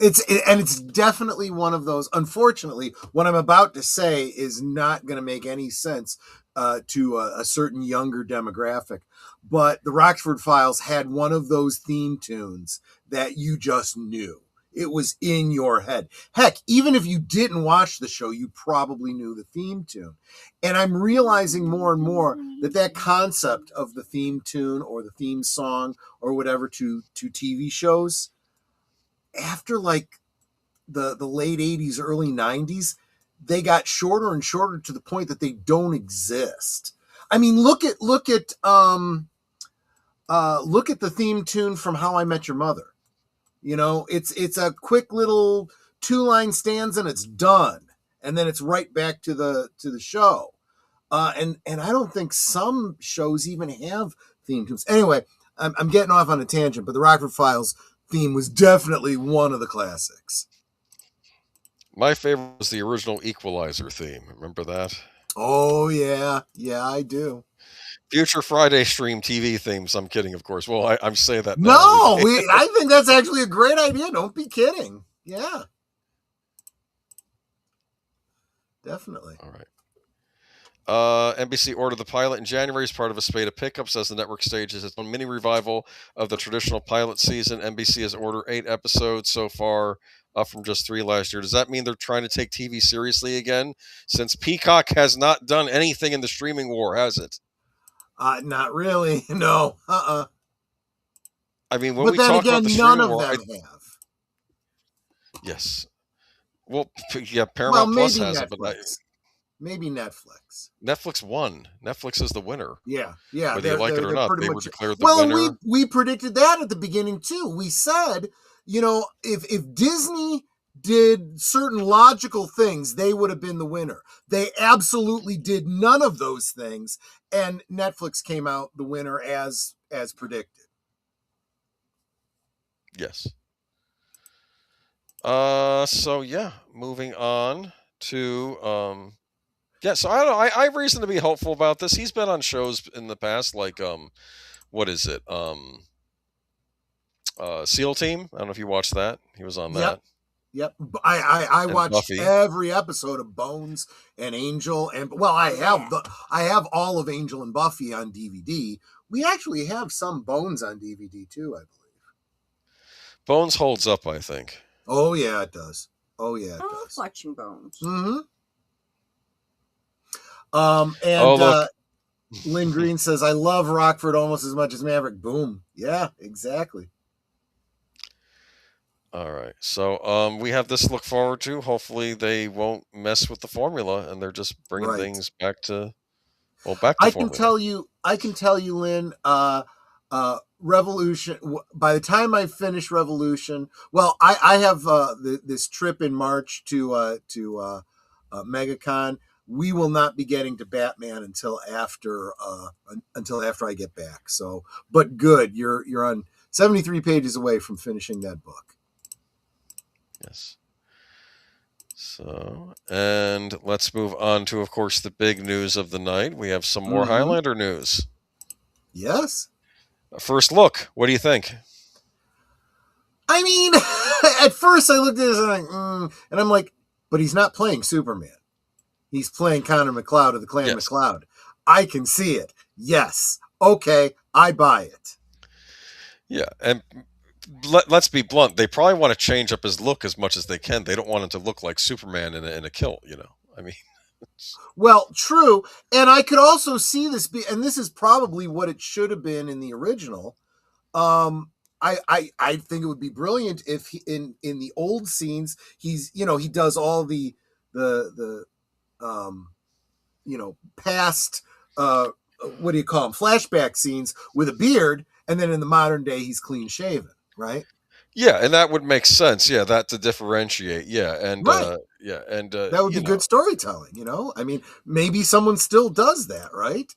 It's definitely one of those. Unfortunately, what I'm about to say is not going to make any sense to a certain younger demographic. But the Rockford Files had one of those theme tunes that you just knew. It was in your head. Heck, even if you didn't watch the show, you probably knew the theme tune. And I'm realizing more and more that concept of the theme tune or the theme song or whatever to TV shows, after like the late 80s, early 90s, they got shorter and shorter to the point that they don't exist. I mean, look at the theme tune from How I Met Your Mother. You know, it's a quick little 2-line stanza and it's done, and then it's right back to the show. And I don't think some shows even have theme tunes. Anyway, I'm getting off on a tangent, but the Rockford Files theme was definitely one of the classics. My favorite was the original Equalizer theme. Remember that? Oh yeah, I do. Future Friday stream TV themes. I'm kidding, of course. Well, I'm saying that now. No, I think that's actually a great idea. Don't be kidding. Yeah. Definitely. All right. NBC ordered the pilot in January as part of a spate of pickups as the network stages its own mini revival of the traditional pilot season. NBC has ordered 8 episodes so far, up from just 3 last year. Does that mean they're trying to take TV seriously again? Since Peacock has not done anything in the streaming war, has it? Not really. No. I mean, when but we then talk again, about the none streaming of war, them have. Well, yeah, Paramount Plus has it, but maybe Netflix. Netflix won. Netflix is the winner. Yeah. Whether you like it or not, they were declared the winner. winner. Well, we predicted that at the beginning too. We said, you know, if Disney did certain logical things, they would have been the winner. They absolutely did none of those things, and Netflix came out the winner as predicted. Yes. So yeah, moving on to so I don't know. I have reason to be hopeful about this. He's been on shows in the past, like what is it? SEAL Team. I don't know if you watched that. He was on that. Yep. I watched Buffy. every episode of Bones and Angel, and I have all of Angel and Buffy on DVD. We actually have some Bones on DVD too, I believe. Bones holds up, I think. Oh yeah, it does. I love watching Bones. Mm-hmm. And Lynn Green says, I love Rockford almost as much as Maverick. Boom. Yeah, exactly. All right. So we have this to look forward to. Hopefully they won't mess with the formula and they're just bringing things back to formula. I can tell you, Lynn, Revolution, by the time I finish Revolution, I have this trip in March to MegaCon. We will not be getting to Batman until after I get back. So, but good, you're on 73 pages away from finishing that book. Yes. So, and let's move on to, of course, the big news of the night. We have some more Highlander news. Yes. First look. What do you think? I mean, at first I looked at this and I'm like, but he's not playing Superman. He's playing Connor McLeod of the Clan McLeod. I can see it. Yes. Okay. I buy it. Yeah. And let's be blunt. They probably want to change up his look as much as they can. They don't want him to look like Superman in a kilt, you know. I mean, well, true. And I could also see this and this is probably what it should have been in the original. I think it would be brilliant if in the old scenes he does all the past what do you call them, flashback scenes with a beard, and then in the modern day he's clean shaven, right? Yeah, and that would make sense. Yeah, that to differentiate. Yeah, and that would be good storytelling. You know, I mean, maybe someone still does that, right?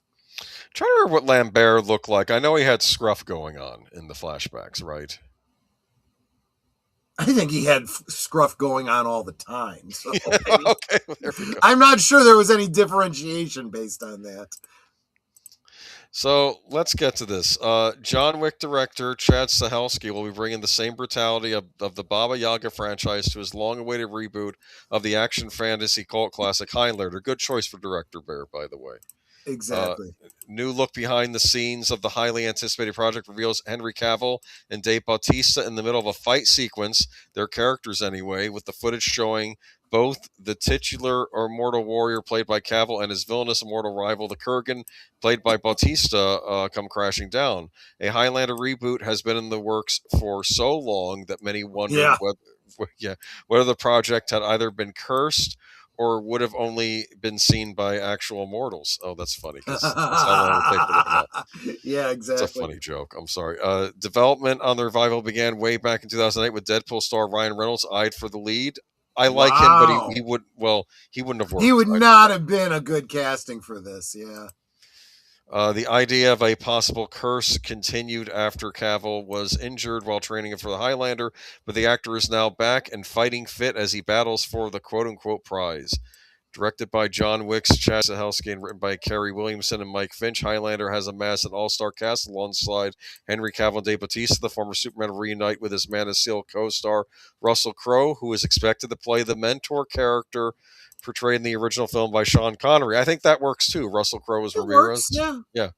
Trying to remember what Lambert looked like. I know he had scruff going on in the flashbacks, right? I think he had scruff going on all the time. So, okay, well, there we go. I'm not sure there was any differentiation based on that. So let's get to this. John Wick director Chad Stahelski will be bringing the same brutality of the Baba Yaga franchise to his long-awaited reboot of the action fantasy cult classic Highlander. Good choice for director Bear, by the way. Exactly. New look behind the scenes of the highly anticipated project reveals Henry Cavill and Dave Bautista in the middle of a fight sequence, their characters anyway, with the footage showing both the titular or immortal warrior played by Cavill and his villainous immortal rival, the Kurgan, played by Bautista, come crashing down. A Highlander reboot has been in the works for so long that many wondered Yeah. whether the project had either been cursed or would have only been seen by actual mortals. Oh, that's funny because that's how long it takes to look up. Yeah, It's exactly. a funny joke. I'm sorry. Development on the revival began way back in 2008 with Deadpool star Ryan Reynolds eyed for the lead. I like him, but Wow. he wouldn't have worked. He would not have been a good casting for this. Yeah. The idea of a possible curse continued after Cavill was injured while training for the Highlander, but the actor is now back and fighting fit as he battles for the quote-unquote prize. Directed by John Wicks, Chad Stahelski, and written by Kerry Williamson and Mike Finch, Highlander has amassed an all-star cast alongside Henry Cavill and Dave Bautista. The former Superman will reunite with his Man of Steel co-star Russell Crowe, who is expected to play the mentor character portrayed in the original film by Sean Connery. I think that works too. Russell Crowe as Ramirez. Yeah.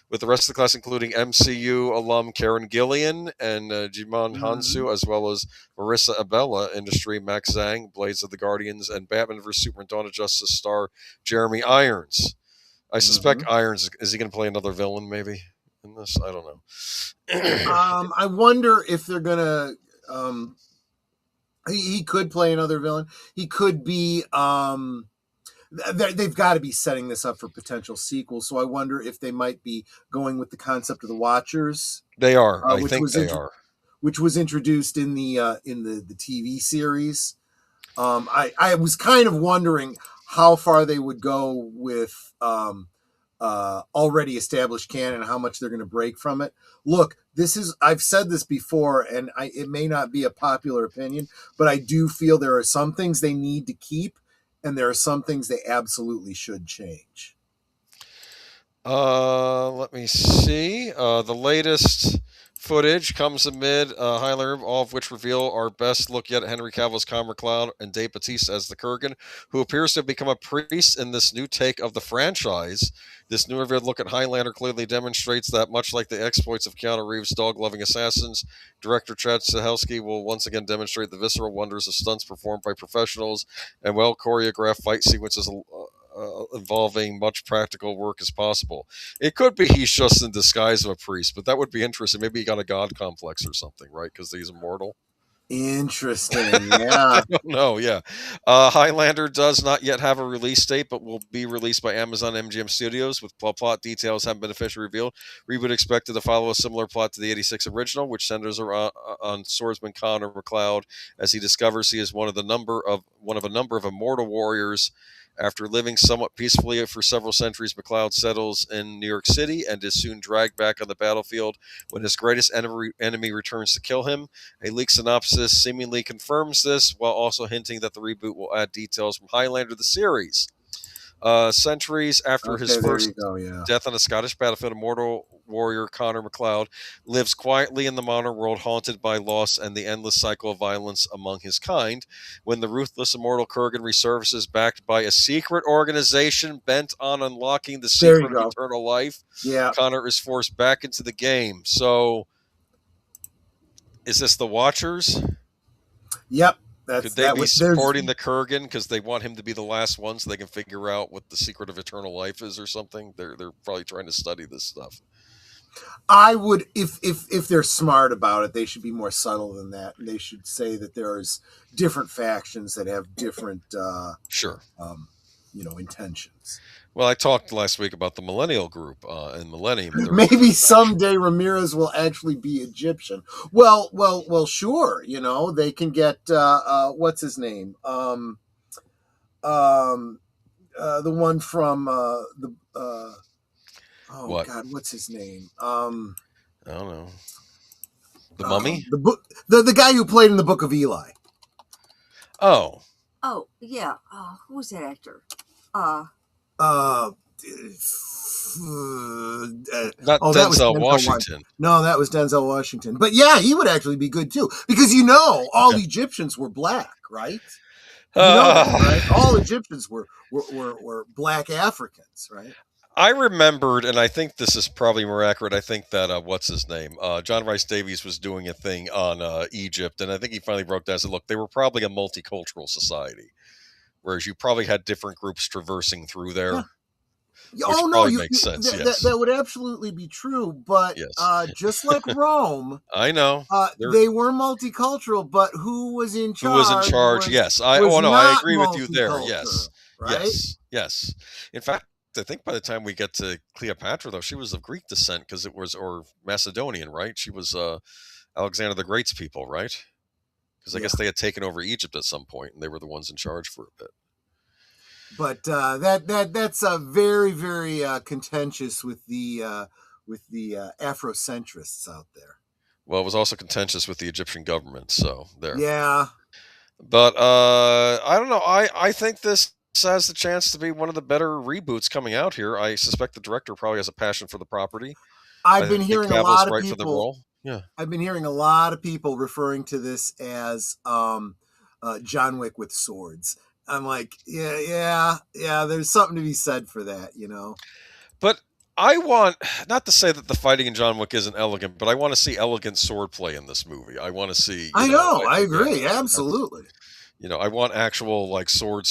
With the rest of the class, including MCU alum Karen Gillian and Jimon Hansu, as well as Marissa Abella, Industry, Max Zhang, Blades of the Guardians, and Batman vs. Superman Dawn of Justice star Jeremy Irons. I suspect Irons, is he going to play another villain maybe in this? I don't know. I wonder if they're going to... he could play another villain. He could be... they've got to be setting this up for potential sequels, so I wonder if they might be going with the concept of the Watchers. They are. I think they are. Which was introduced in the TV series. I was kind of wondering how far they would go with already established canon and how much they're going to break from it. Look, I've said this before, and it may not be a popular opinion, but I do feel there are some things they need to keep, and there are some things they absolutely should change. Let me see. The latest footage comes amid Highlander, all of which reveal our best look yet at Henry Cavill's Connor McLeod and Dave Bautista as the Kurgan, who appears to have become a priest in this new take of the franchise. This new revealed look at Highlander clearly demonstrates that, much like the exploits of Keanu Reeves' dog-loving assassins, director Chad Stahelski will once again demonstrate the visceral wonders of stunts performed by professionals and well-choreographed fight sequences involving much practical work as possible. It could be he's just in disguise of a priest, but that would be interesting. Maybe he got a god complex or something, right? Because he's immortal. Interesting. Yeah. I don't know. Yeah. Highlander does not yet have a release date, but will be released by Amazon MGM Studios, with plot details haven't been officially revealed. Reboot expected to follow a similar plot to the 86 original, which centers on swordsman Connor McLeod as he discovers he is one of a number of immortal warriors. After living somewhat peacefully for several centuries, McLeod settles in New York City and is soon dragged back on the battlefield when his greatest enemy returns to kill him. A leaked synopsis seemingly confirms this, while also hinting that the reboot will add details from Highlander the series. Centuries after his first death on a Scottish battlefield, immortal warrior Connor McLeod lives quietly in the modern world, haunted by loss and the endless cycle of violence among his kind. When the ruthless immortal Kurgan resurfaces, backed by a secret organization bent on unlocking the secret of eternal life, Connor is forced back into the game. So, is this the Watchers? Yep. Could they be supporting the Kurgan because they want him to be the last one so they can figure out what the secret of eternal life is or something? They're probably trying to study this stuff. I would, if they're smart about it, they should be more subtle than that. They should say that there's different factions that have different, intentions. Well, I talked last week about the Millennial Group and Millennium. Maybe someday Ramirez will actually be Egyptian. Well, sure. They can get what's his name? The one from what? God, what's his name? I don't know. The Mummy? The guy who played in the Book of Eli. Oh yeah. Who was that actor? Not Denzel Washington. No, that was Denzel Washington. But yeah, he would actually be good too, because all Egyptians were black, right? Right? All Egyptians were black Africans, right? I remembered, and I think this is probably more accurate. I think that what's his name, John Rice Davies was doing a thing on Egypt, and I think he finally broke down and said, "Look, they were probably a multicultural society, whereas you probably had different groups traversing through there." Which Oh no, probably makes sense. Yes. that would absolutely be true. But Yes. just like Rome, I know. they were multicultural, but who was in Who was in charge charge? Yes. was No, I not agree with you there. Yes. multicultural, right? Yes. Yes. In fact, I think by the time we get to Cleopatra, though, she was of Greek descent because it was, or Macedonian, right? She was Alexander the Great's people, right? Because I guess they had taken over Egypt at some point, and they were the ones in charge for a bit. But that's very very contentious with the Afrocentrists out there. Well, it was also contentious with the Egyptian government, so there. Yeah. But I don't know. I think this has the chance to be one of the better reboots coming out here. I suspect the director probably has a passion for the property. I've been hearing a lot of right people. For the role. Yeah. I've been hearing a lot of people referring to this as John Wick with swords. I'm like, yeah. There's something to be said for that, you know. But I want, not to say that the fighting in John Wick isn't elegant, but I want to see elegant swordplay in this movie. I want to see. I agree, absolutely. I want actual like sword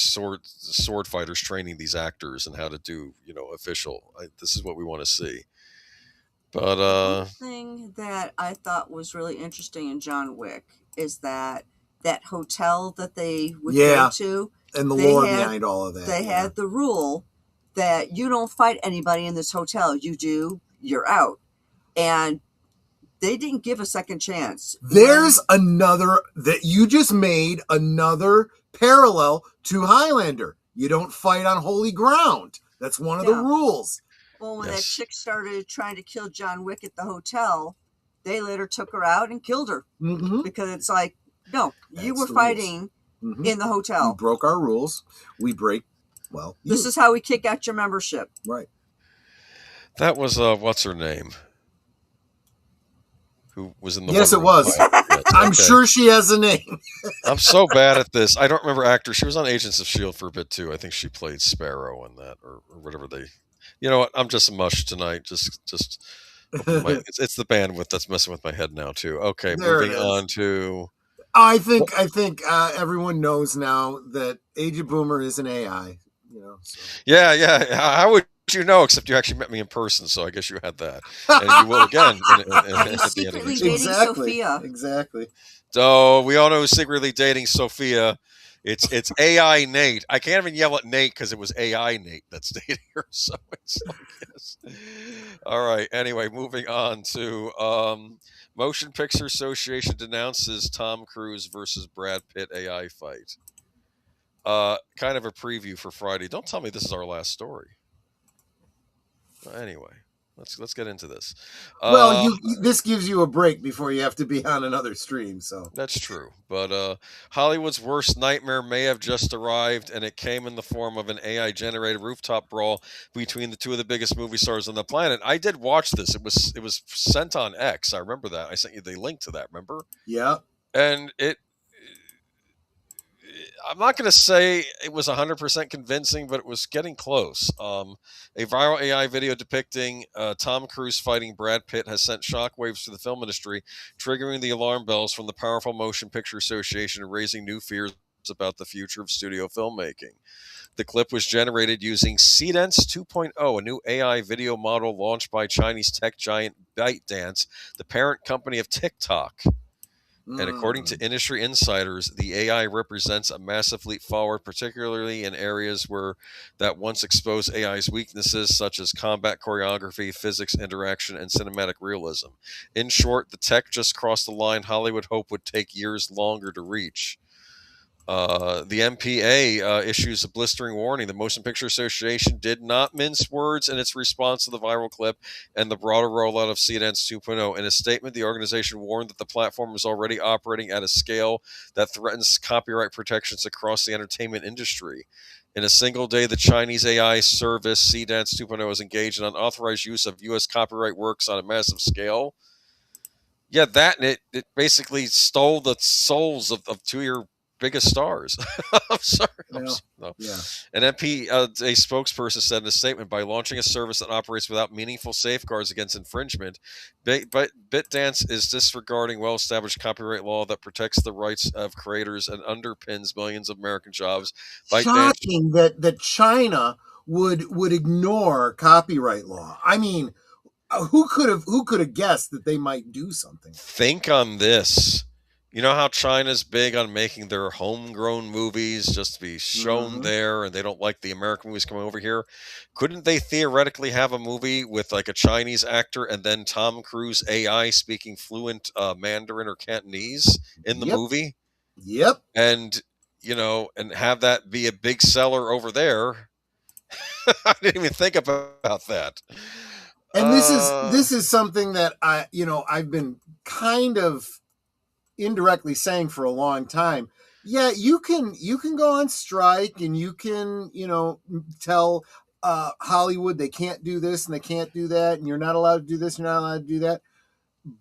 fighters training these actors and how to do official. This is what we want to see. But one thing that I thought was really interesting in John Wick is that hotel that they would go to, and the lore behind all of that. They had the rule that you don't fight anybody in this hotel. You do, you're out. And they didn't give a second chance. There's another that you just made another parallel to Highlander. You don't fight on holy ground. That's one of the rules. Well, when that chick started trying to kill John Wick at the hotel, they later took her out and killed her. Mm-hmm. Because it's like, no, you were fighting in the hotel. We broke our rules. We break, this is how we kick out your membership. Right. That was, what's her name? Who was in the Yes, it was. Yes, I'm sure she has a name. I'm so bad at this. I don't remember actors. She was on Agents of S.H.I.E.L.D. for a bit, too. I think she played Sparrow in that, or whatever they... You know what? I'm just mush tonight. Just it's the bandwidth that's messing with my head now, too. Okay, moving on to... I think everyone knows now that Age of Boomer is an AI. So. Yeah. How would you know? Except you actually met me in person, so I guess you had that, and you will again. He's secretly dating Sophia. Exactly. So we all know who's secretly dating Sophia. It's AI Nate. I can't even yell at Nate because it was AI Nate that's dating her. So it's like this. All right. Anyway, moving on to Motion Picture Association denounces Tom Cruise versus Brad Pitt AI fight. Kind of a preview for Friday. Don't tell me this is our last story. Anyway, let's get into this. This gives you a break before you have to be on another stream. So that's true. But Hollywood's worst nightmare may have just arrived, and it came in the form of an AI-generated rooftop brawl between the two of the biggest movie stars on the planet. I did watch this. It was sent on X. I remember that. I sent you the link to that. Remember? Yeah. And I'm not going to say it was 100% convincing, but it was getting close. A viral AI video depicting Tom Cruise fighting Brad Pitt has sent shockwaves to the film industry, triggering the alarm bells from the powerful Motion Picture Association and raising new fears about the future of studio filmmaking. The clip was generated using Seedance 2.0, a new AI video model launched by Chinese tech giant ByteDance, the parent company of TikTok. And according to industry insiders, the AI represents a massive leap forward, particularly in areas where that once exposed AI's weaknesses, such as combat choreography, physics, interaction, and cinematic realism. In short, the tech just crossed the line Hollywood hoped would take years longer to reach. The MPA issues a blistering warning. The Motion Picture Association did not mince words in its response to the viral clip and the broader rollout of Seedance 2.0. In a statement, the organization warned that the platform is already operating at a scale that threatens copyright protections across the entertainment industry. In a single day, the Chinese AI service Seedance 2.0 is engaged in unauthorized use of U.S. copyright works on a massive scale. Yeah, that and it basically stole the souls of two of your biggest stars. I'm sorry. Well, No. yeah. An MP, a spokesperson said in a statement, by launching a service that operates without meaningful safeguards against infringement, BitDance is disregarding well-established copyright law that protects the rights of creators and underpins millions of American jobs. ByteDance, Shocking that China would ignore copyright law. I mean, who could have guessed that they might do something? think on this. You know how China's big on making their homegrown movies just to be shown there, and they don't like the American movies coming over here? Couldn't they theoretically have a movie with like a Chinese actor and then Tom Cruise AI speaking fluent Mandarin or Cantonese in the Yep. movie? Yep. And, and have that be a big seller over there? I didn't even think about that. And this is something that I've been kind of indirectly saying for a long time. Yeah, you can go on strike and you can tell Hollywood they can't do this and they can't do that, and you're not allowed to do this, you're not allowed to do that.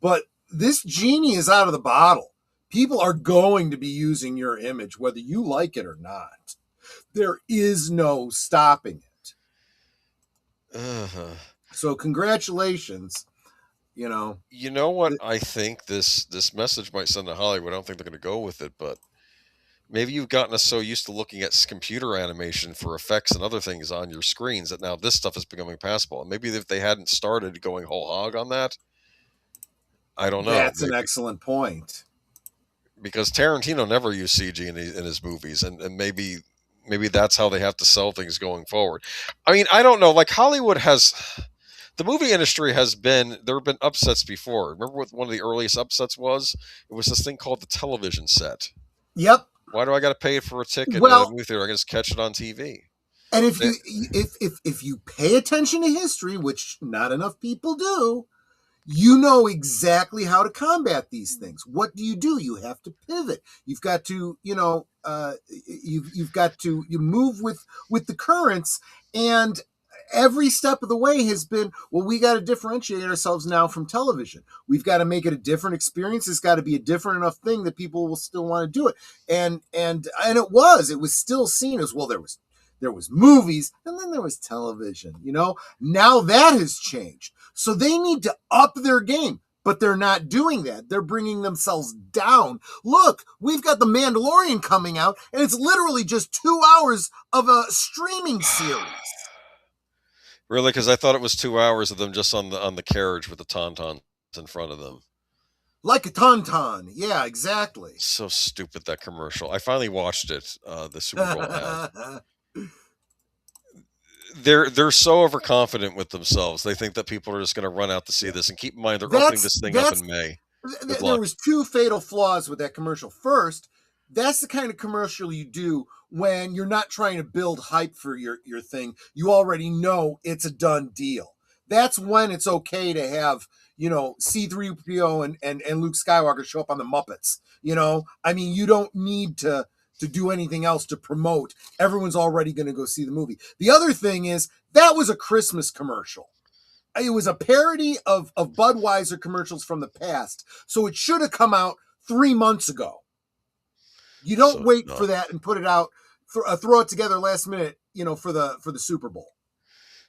But this genie is out of the bottle. People are going to be using your image whether you like it or not. There is no stopping it. So congratulations. You know what? I think this message might send to Hollywood. I don't think they're going to go with it, but maybe you've gotten us so used to looking at computer animation for effects and other things on your screens that now this stuff is becoming passable. And maybe if they hadn't started going whole hog on that, I don't know. That's an excellent point. Because Tarantino never used CG in his movies, and maybe that's how they have to sell things going forward. I mean, I don't know. Like Hollywood has. The movie industry there have been upsets before. Remember what one of the earliest upsets was? It was this thing called the television set. Yep. Why do I got to pay for a ticket at Well, a movie theater? I can just catch it on TV. And if you pay attention to history, which not enough people do, you know exactly how to combat these things. What do? You have to pivot. You've got to, you've got to move with the currents, and every step of the way has been, well, we got to differentiate ourselves now from television. We've got to make it a different experience. It's got to be a different enough thing that people will still want to do it. And it was still seen as, well, there was movies and then there was television, Now that has changed. So they need to up their game, but they're not doing that. They're bringing themselves down. Look, we've got The Mandalorian coming out, and it's literally just 2 hours of a streaming series. Really? Because I thought it was 2 hours of them just on the carriage with the tauntauns in front of them. Like a tauntaun. Yeah, exactly. So stupid, that commercial. I finally watched it, the Super Bowl ad. They're so overconfident with themselves. They think that people are just going to run out to see this. And keep in mind, they're opening this thing up in May. There was two fatal flaws with that commercial. First, that's the kind of commercial you do when you're not trying to build hype for your thing. You already know it's a done deal. That's when it's okay to have, C-3PO and Luke Skywalker show up on the Muppets. I mean, you don't need to do anything else to promote. Everyone's already going to go see the movie. The other thing is, that was a Christmas commercial. It was a parody of Budweiser commercials from the past. So it should have come out 3 months ago. You don't wait for that and put it out, throw it together last minute, for the Super Bowl.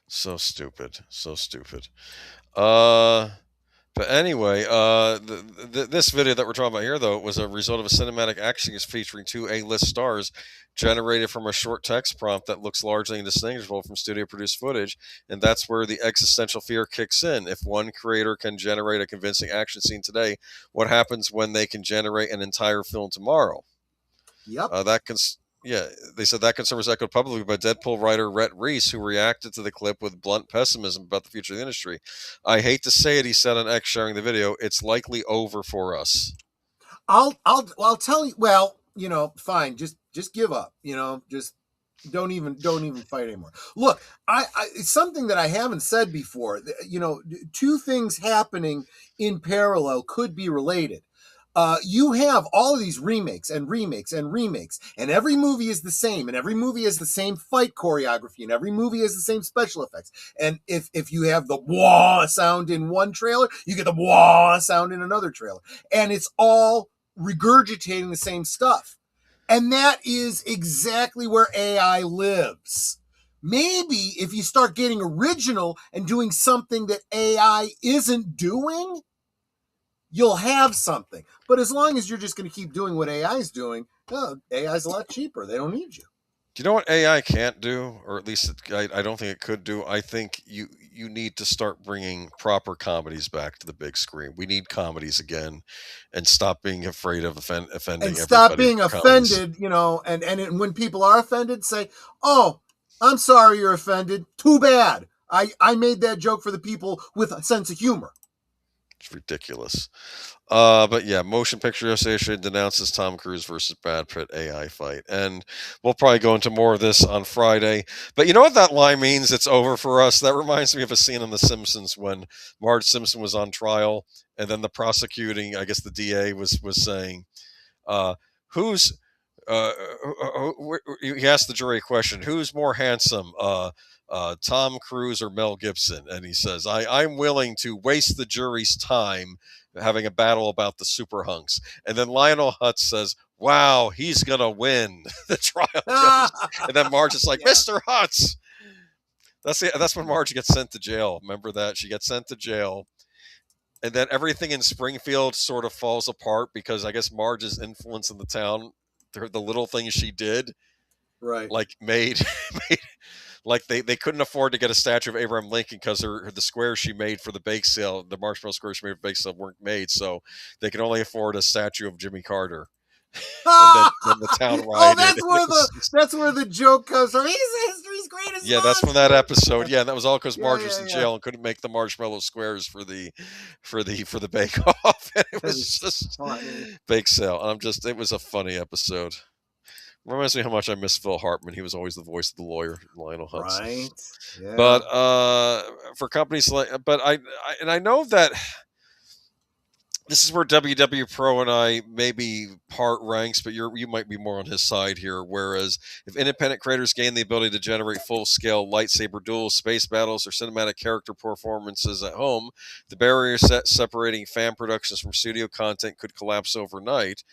So stupid. But anyway, this video that we're talking about here, though, was a result of a cinematic action featuring 2 A-list stars generated from a short text prompt that looks largely indistinguishable from studio-produced footage, and that's where the existential fear kicks in. If one creator can generate a convincing action scene today, what happens when they can generate an entire film tomorrow? Yep. They said that concern was echoed publicly by Deadpool writer Rhett Reese, who reacted to the clip with blunt pessimism about the future of the industry. I hate to say it, he said on X sharing the video, it's likely over for us. I'll tell you. Well, fine. Just give up. Just don't even fight anymore. Look, it's something that I haven't said before. Two things happening in parallel could be related. You have all of these remakes, and every movie is the same, and every movie has the same fight choreography, and every movie has the same special effects. And if you have the wah sound in one trailer, you get the wah sound in another trailer. And it's all regurgitating the same stuff. And that is exactly where AI lives. Maybe if you start getting original and doing something that AI isn't doing, you'll have something. But as long as you're just going to keep doing what AI is doing, AI is a lot cheaper. They don't need you. Do you know what AI can't do, or at least I don't think it could do? I think you need to start bringing proper comedies back to the big screen. We need comedies again, and stop being afraid of offending And stop everybody being with comedies. offended, and when people are offended, say, oh, I'm sorry you're offended. Too bad. I made that joke for the people with a sense of humor. It's ridiculous. But yeah, Motion Picture Association denounces Tom Cruise versus Brad Pitt AI fight. And we'll probably go into more of this on Friday. But you know what that line means? It's over for us. That reminds me of a scene in The Simpsons when Marge Simpson was on trial, and then the prosecuting, I guess the DA was saying, who's he asked the jury a question, who's more handsome, Tom Cruise or Mel Gibson? And he says, I'm willing to waste the jury's time having a battle about the super hunks. And then Lionel Hutz says, wow, he's going to win the trial judge. And then Marge is like, Yeah. Mr. Hutz. That's when Marge gets sent to jail. Remember that? She gets sent to jail. And then everything in Springfield sort of falls apart because I guess Marge's influence in the town, the little things she did, Right. like made like they couldn't afford to get a statue of Abraham Lincoln because the squares she made for the bake sale, the marshmallow squares she made for the bake sale weren't made, so they could only afford a statue of Jimmy Carter. And then the town rioted. That's where the joke comes from. He's history's greatest. Yeah, that's from that episode. Yeah, and that was all because Marge was in yeah. jail and couldn't make the marshmallow squares for the bake off. It was just bake sale. It was a funny episode. Reminds me how much I miss Phil Hartman. He was always the voice of the lawyer, Lionel Hutz. Right. Yeah. But for companies like, but I know that this is where WW Pro and I maybe part ranks, but you might be more on his side here. Whereas if independent creators gain the ability to generate full-scale lightsaber duels, space battles, or cinematic character performances at home, the barrier separating fan productions from studio content could collapse overnight.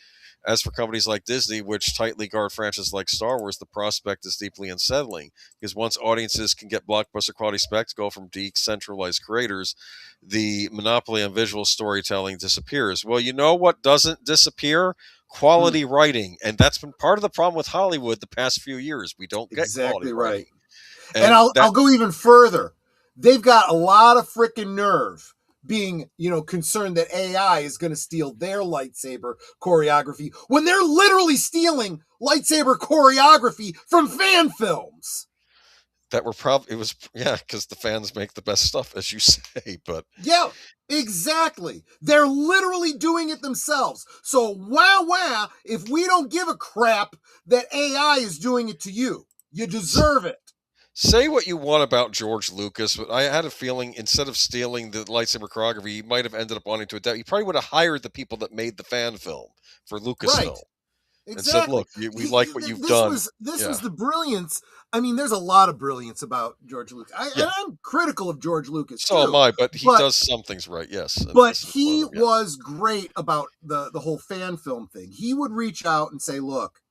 As for companies like Disney, which tightly guard franchises like Star Wars, the prospect is deeply unsettling, because once audiences can get blockbuster quality spectacle from decentralized creators, the monopoly on visual storytelling disappears. Well, you know what doesn't disappear? Quality writing. And that's been part of the problem with Hollywood the past few years. We don't get quality writing. And I'll go even further. They've got a lot of freaking nerve being, concerned that AI is going to steal their lightsaber choreography when they're literally stealing lightsaber choreography from fan films. That were probably, because the fans make the best stuff, as you say, but. Yeah, exactly. They're literally doing it themselves. So, wow, if we don't give a crap that AI is doing it to you, you deserve it. Say what you want about George Lucas, but I had a feeling instead of stealing the lightsaber choreography, he might have ended up wanting to adapt. He probably would have hired the people that made the fan film for Lucasfilm. Right. Exactly. And said, look, we like what you've done. This was the brilliance. I mean, there's a lot of brilliance about George Lucas. And I'm critical of George Lucas, so am I, but he does some things right, yes. But he was great about the whole fan film thing. He would reach out and say, look,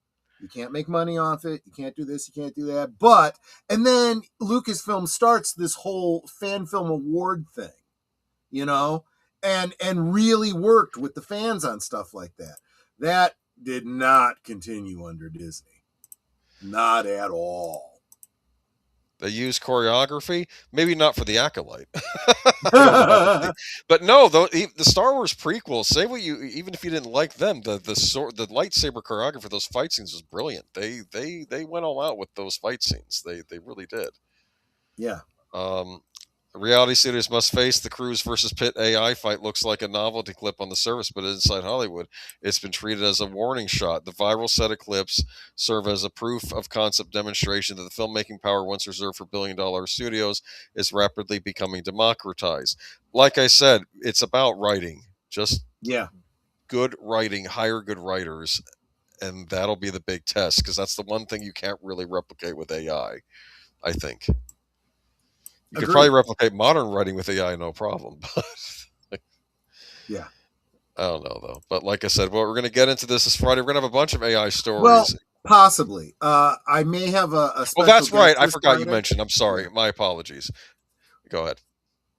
you can't make money off it. You can't do this. You can't do that. And then Lucasfilm starts this whole fan film award thing, and really worked with the fans on stuff like that. That did not continue under Disney. Not at all. They use choreography, maybe not for the Acolyte. But no, the Star Wars prequels, say what you, even if you didn't like them, the lightsaber choreography, those fight scenes was brilliant. They went all out with those fight scenes. They really did. Yeah. Reality studios must face the Cruise versus Pitt AI fight. Looks like a novelty clip on the surface, but inside Hollywood, it's been treated as a warning shot. The viral set of clips serve as a proof of concept demonstration that the filmmaking power once reserved for billion-dollar studios is rapidly becoming democratized. Like I said, it's about writing. Just good writing, hire good writers, and that'll be the big test, because that's the one thing you can't really replicate with AI, I think. You could probably replicate modern writing with AI, no problem. Yeah. I don't know though. But like I said, well, we're going to get into this Friday. We're going to have a bunch of AI stories. Well, possibly. I may have a special. Oh, that's right. guest I this forgot you Friday. mentioned. I'm sorry. Yeah. My apologies. Go ahead.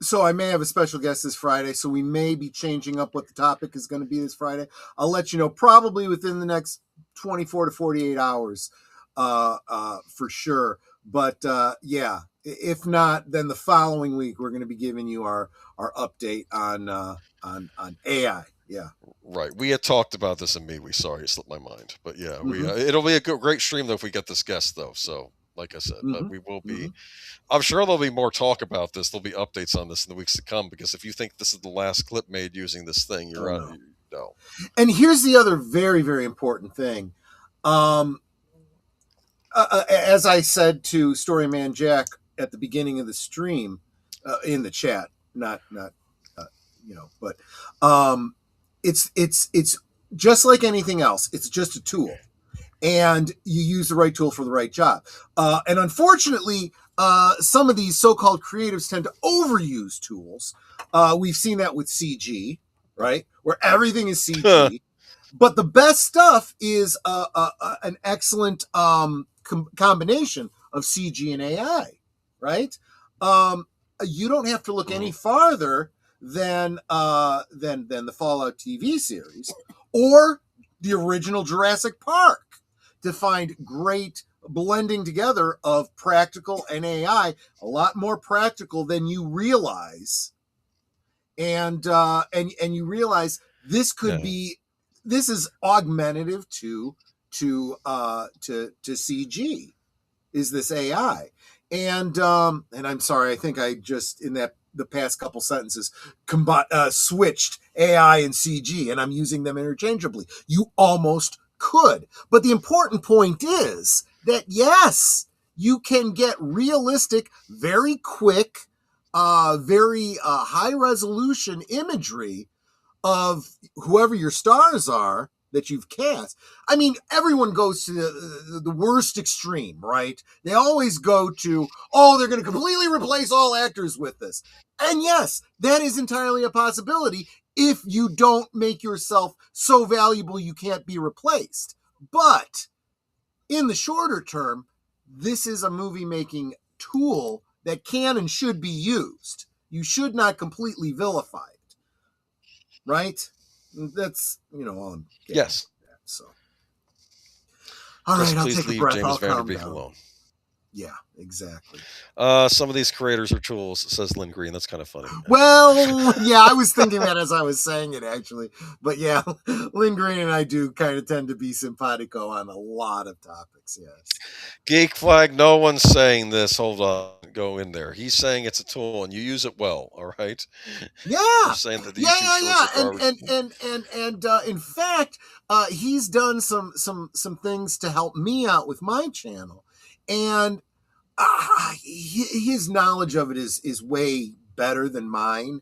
So I may have a special guest this Friday, so we may be changing up what the topic is going to be this Friday. I'll let you know probably within the next 24 to 48 hours, for sure. But yeah, if not, then the following week we're going to be giving you our update on AI. Yeah. Right. We had talked about this immediately. Sorry, it slipped my mind. But yeah, Mhm. it'll be a great stream though if we get this guest though. So like I said, but Mhm. we will be. Mhm. I'm sure there'll be more talk about this. There'll be updates on this in the weeks to come. Because if you think this is the last clip made using this thing, you're Oh, out. no. No. And here's the other very, very important thing. As I said to Storyman Jack at the beginning of the stream, in the chat, not but it's just like anything else. It's just a tool, and you use the right tool for the right job. And unfortunately, some of these so-called creatives tend to overuse tools. We've seen that with CG, right, where everything is CG. But the best stuff is an excellent combination of CG and AI, right? You don't have to look any farther than the Fallout TV series or the original Jurassic Park to find great blending together of practical and AI. A lot more practical than you realize, and you realize this could be. This is augmentative to CG. Is this AI? And I'm sorry, I think I just in the past couple sentences switched AI and CG, and I'm using them interchangeably. You almost could, but the important point is that yes, you can get realistic, very quick, very high resolution imagery of whoever your stars are that you've cast. I mean, everyone goes to the worst extreme, right? They always go to, oh, they're going to completely replace all actors with this. And yes, that is entirely a possibility if you don't make yourself so valuable you can't be replaced. But in the shorter term, this is a movie making tool that can and should be used. You should not completely vilify it, right? That's all I'm getting. Yes. At, so, all right, I'll Please take a leave breath. James I'll calm Vanderbeek down. alone. Yeah, exactly. Some of these creators are tools, says Lynn Green. That's kind of funny. Well, yeah, I was thinking that as I was saying it, actually. But yeah, Lynn Green and I do kind of tend to be simpatico on a lot of topics, yes. Geek Flag, no one's saying this. Hold on. Go in there. He's saying it's a tool and you use it well, all right? Yeah. You're saying that the And in fact, he's done some things to help me out with my channel. And his knowledge of it is way better than mine.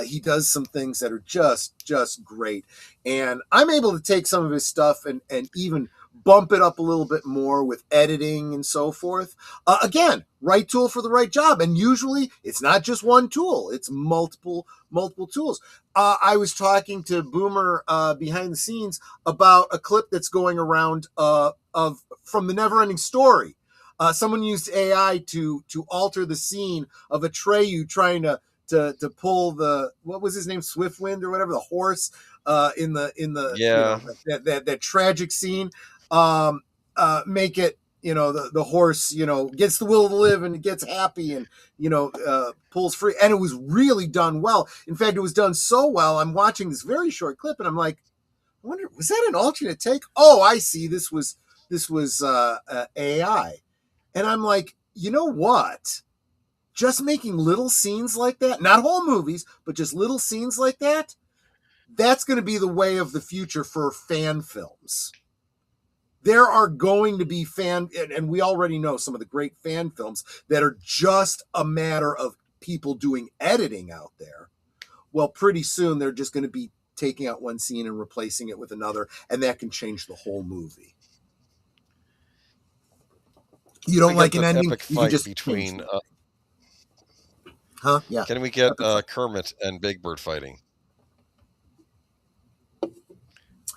He does some things that are just great, and I'm able to take some of his stuff and even bump it up a little bit more with editing and so forth. Again, right tool for the right job, and usually it's not just one tool; it's multiple tools. I was talking to Boomer behind the scenes about a clip that's going around from the Neverending Story. Someone used AI to alter the scene of Atreyu trying to pull the, what was his name, Swiftwind or whatever, the horse in the that tragic scene. Make it, the horse gets the will to live and gets happy and pulls free, and it was really done well. In fact, it was done so well. I'm watching this very short clip and I'm like, I wonder, was that an alternate take? Oh, I see. This was AI. And I'm like, you know what? Just making little scenes like that, not whole movies, but just little scenes like that, that's going to be the way of the future for fan films. There are going to be and we already know some of the great fan films that are just a matter of people doing editing out there. Well, pretty soon they're just going to be taking out one scene and replacing it with another, and that can change the whole movie. You don't like an ending? Epic you fight can just between. Yeah. Can we get Kermit and Big Bird fighting?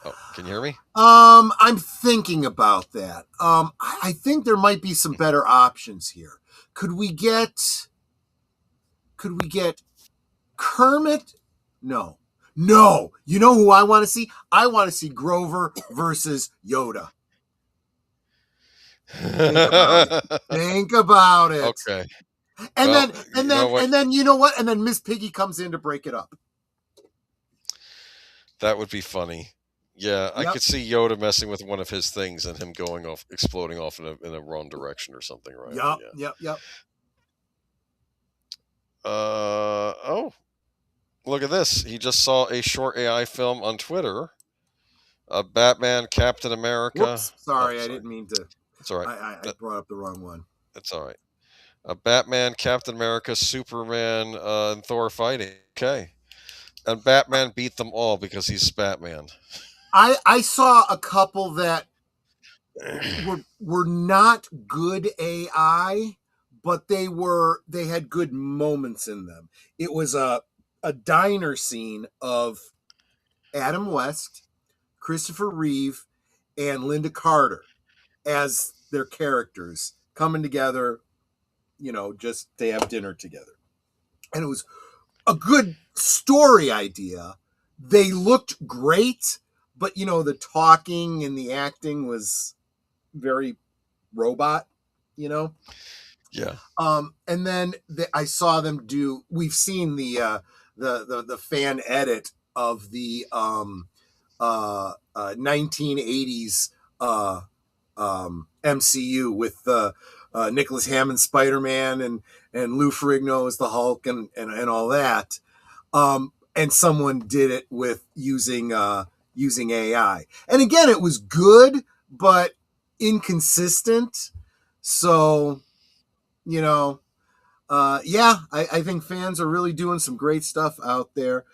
Oh, can you hear me? I'm thinking about that. I think there might be some better options here. Could we get Kermit? No. You know who I want to see? I want to see Grover versus Yoda. Think about it. Okay. And Well, then you know what? And then Miss Piggy comes in to break it up. That would be funny. Yeah, I Yep. could see Yoda messing with one of his things and him going off, exploding off in a wrong direction or something, right? Yep. Oh, look at this. He just saw a short AI film on Twitter. Batman, Captain America. Whoops, sorry, I didn't mean to. It's all right. I brought up the wrong one. It's all right. Batman, Captain America, Superman, and Thor fighting. Okay. And Batman beat them all because he's Batman. I saw a couple that were not good AI, but they had good moments in them. It was a diner scene of Adam West, Christopher Reeve, and Linda Carter as their characters coming together, just to have dinner together. And it was a good story idea. They looked great, but the talking and the acting was very robot, Yeah. And then I saw them do. We've seen the fan edit of the 1980s MCU with Nicholas Hammond Spider-Man and Lou Ferrigno as the Hulk and all that. And someone did it with using AI. And again, it was good, but inconsistent. So, I think fans are really doing some great stuff out there.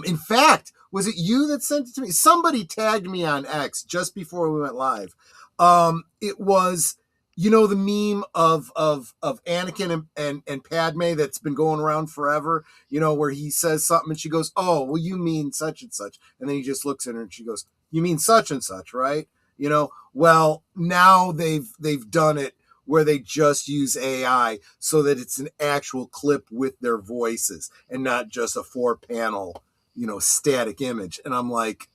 In fact, was it you that sent it to me? Somebody tagged me on X just before we went live. It was, the meme of Anakin and Padme that's been going around forever, where he says something and she goes, "Oh, well, you mean such and such." And then he just looks at her and she goes, "You mean such and such, right?" Well, now they've done it where they just use AI so that it's an actual clip with their voices and not just a 4-panel, static image. And I'm like,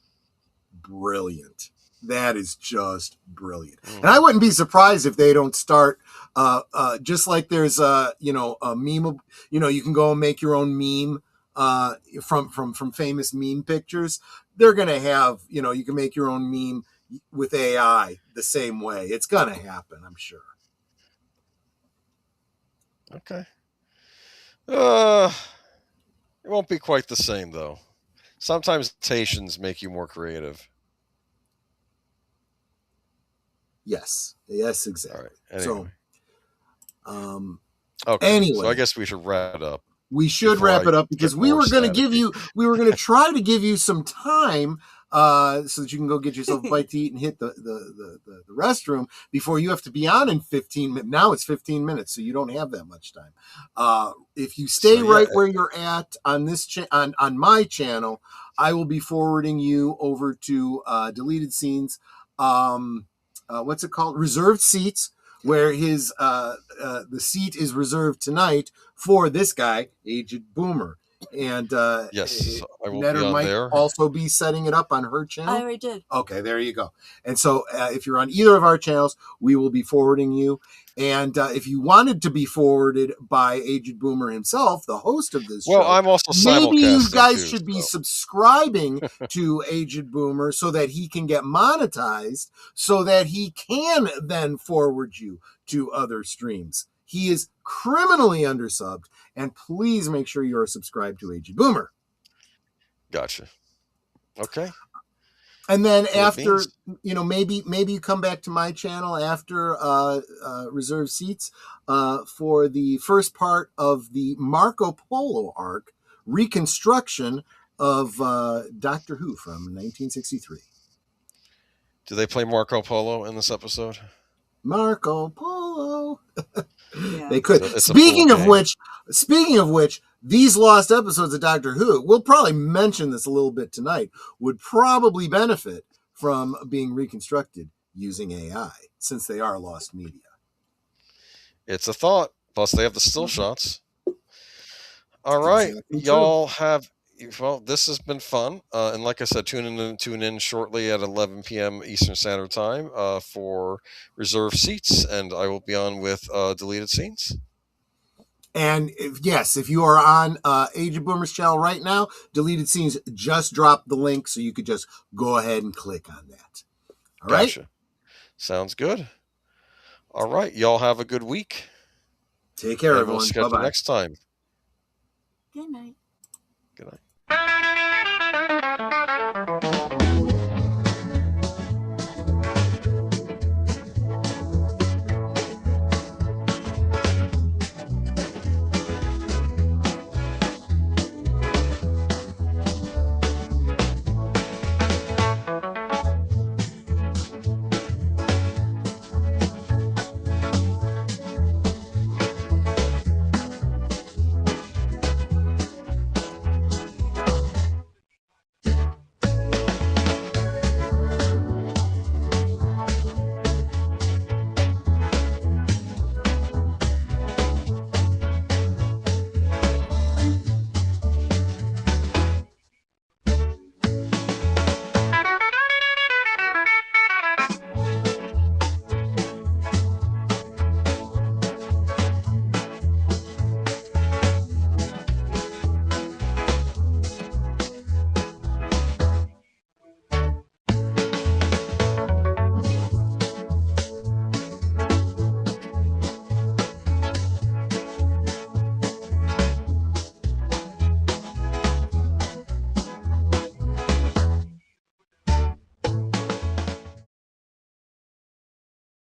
brilliant. That is just brilliant. And I wouldn't be surprised if they don't start, just like there's a meme, you can go and make your own meme from famous meme pictures. They're going to have, you can make your own meme with AI the same way. It's going to happen, I'm sure. Okay. It won't be quite the same, though. Sometimes limitations make you more creative. Yes, exactly. All right. Anyway. So, okay. Anyway, so I guess we should wrap it up. We should wrap it up because we were going to try to give you some time so that you can go get yourself a bite to eat and hit the restroom before you have to be on in 15 minutes. Now it's 15 minutes, so you don't have that much time. If you stay where you're at on this on my channel, I will be forwarding you over to deleted scenes. What's it called? Reserved seats, where his the seat is reserved tonight for this guy, Aged Boomer. And yes, I will Netter be on might there. also be setting it up on her channel. I already did. Okay, there you go. And so if you're on either of our channels, we will be forwarding you. And if you wanted to be forwarded by Aged Boomer himself, the host of this show, I'm also maybe you simulcasting guys too, should be subscribing to Aged Boomer so that he can get monetized, so that he can then forward you to other streams. He is criminally undersubbed, and please make sure you are subscribed to Aged Boomer. Gotcha. Okay. And then after, maybe you come back to my channel after Reserved Seats for the first part of the Marco Polo arc reconstruction of Doctor Who from 1963. Do they play Marco Polo in this episode? Marco Polo. Yeah. They could. It's Speaking of which, these lost episodes of Doctor Who, we'll probably mention this a little bit tonight, would probably benefit from being reconstructed using AI, since they are lost media. It's a thought. Plus, they have the still shots. All right, Exactly y'all have. Well, this has been fun, and like I said, tune in shortly at 11 p.m. Eastern Standard Time for reserved seats, and I will be on with deleted scenes. And if you are on Age of Boomers channel right now, Deleted Scenes just dropped the link, so you could just go ahead and click on that. All right? Gotcha. Sounds good. All right, y'all have a good week. Take care, and everyone. We'll schedule Bye-bye. next time. Good night. Good night.